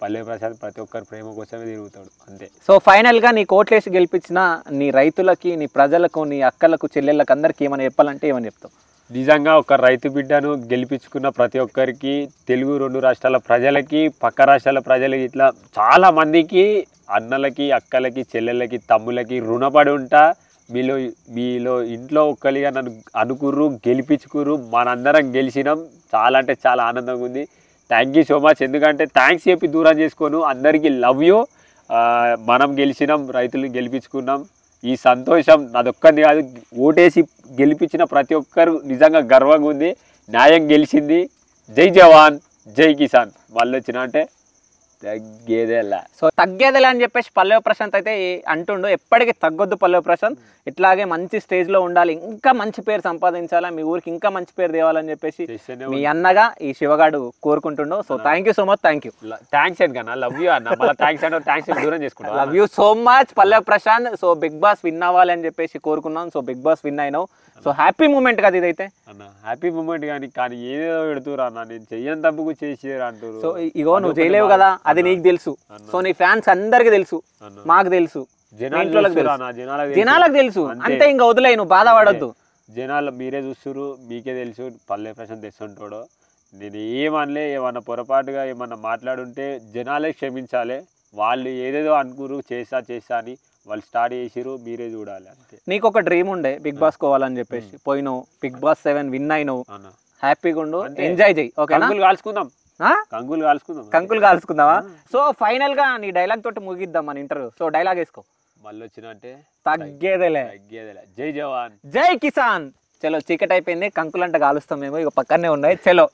B: పల్లె ప్రశాంత్ ప్రతి ఒక్కరు ప్రేమ కోసమే తిరుగుతాడు, అంతే.
A: సో ఫైనల్గా నీ కోట్లేసి గెలిపించిన నీ రైతులకి, నీ ప్రజలకు, నీ అక్కలకు, చెల్లెళ్ళకి అందరికీ ఏమైనా చెప్పాలంటే ఏమని చెప్తావు?
B: నిజంగా ఒక రైతు బిడ్డను గెలిపించుకున్న ప్రతి ఒక్కరికి, తెలుగు 2 రాష్ట్రాల ప్రజలకి, పక్క రాష్ట్రాల ప్రజలకి, ఇట్లా చాలా మందికి, అన్నలకి, అక్కలకి, చెల్లెళ్ళకి, తమ్ములకి రుణపడి ఉంటా. మీలో ఇంట్లో ఒక్కరిగా నన్ను అనుకుర్రు, గెలిపించుకుర్రు, మనందరం గెలిచినాం. చాలా అంటే చాలా ఆనందంగా ఉంది. Thank you so much. ఎందుకంటే థ్యాంక్స్ చెప్పి దూరం చేసుకోను. అందరికీ లవ్ యూ. మనం గెలిచినాం, రైతులు గెలిపించుకున్నాం. ఈ సంతోషం నాదొక్కది కాదు, ఓటేసి గెలిపించిన ప్రతి ఒక్కరు నిజంగా గర్వంగా ఉంది. న్యాయం గెలిచింది. జై జవాన్ జై కిసాన్. మళ్ళీ వచ్చిన అంటే తగ్గేదేలా.
A: సో తగ్గేదేలా అని చెప్పేసి పల్లవి ప్రశాంత్ అయితే అంటుండు. ఎప్పటికీ తగ్గొద్దు పల్లవి ప్రశాంత్, ఇట్లాగే మంచి స్టేజ్లో ఉండాలి, ఇంకా మంచి పేరు సంపాదించాలా, మీ ఊరికి ఇంకా మంచి పేరు తేవాలని చెప్పేసి మీ అన్నగా ఈ శివగాడు కోరుకుంటుండు. So thank you so much. Thank you.
B: Thanks అండి కన్నా, లవ్ యూ అన్న. మళ్ళీ థ్యాంక్స్ అంటే థ్యాంక్స్ దూరం చేసుకుంటా.
A: Love you so much Pallavi Prashanth. So Bigg Boss win అవ్వాలి అని చెప్పేసి కోరుకున్నాం. సో బిగ్ బాస్ విన్ అయినావు. సో హ్యాపీ మూమెంట్ కదా ఇదైతే
B: అన్న, హ్యాపీ మూమెంట్. కానీ ఏదో పెడుతురా అన్న, నేను చెయ్యని తప్పుకు చేసేరా అంటారు.
A: సో ఇగో నువ్వు చేయలేవు కదా, అది నీకు తెలుసు. సో నీ ఫ్యాన్స్ అందరికి తెలుసు, మాకు తెలుసు, జనాలకు తెలుసు. అంతే, ఇంకా వదిలే, నువ్వు బాధపడొద్దు.
B: జనాలు మీరే చూస్తున్నారు, మీకే తెలుసు పల్లె ప్రశాంత్ తెస్తుంటాడో. నేను ఏమనలే, ఏమన్నా పొరపాటుగా ఏమన్నా మాట్లాడుంటే జనాలే క్షమించాలి. వాళ్ళు ఏదేదో అనుకురు చేస్తా అని వాళ్ళు స్టార్ట్ చేసిరు, మీరే చూడాలి అంతే.
A: నీకు ఒక డ్రీమ్ ఉండే బిగ్ బాస్ కోవాలని చెప్పేసి, పోయినావు, బిగ్ బాస్ 7 విన్ అయినావు, హ్యాపీగా ఉండు, ఎంజాయ్ చేయి. ఓకేనా?
B: కంకులు కాల్చుకుందాం,
A: కంకులు కాల్చుకుందామా? సో ఫైనల్ గా నీ డైలాగ్ తోటి ముగిద్దాం మన ఇంటర్వ్యూ. సో డైలాగ్ వేసుకో.
B: మళ్ళీ వచ్చినంటే
A: తగ్గేదేలే.
B: జై జవాన్
A: జై కిసాన్. చలో చీకటి అయిపోయింది, కంకులంట కాలుస్తాం మేము, ఇక పక్కనే ఉన్నాయి. చలో.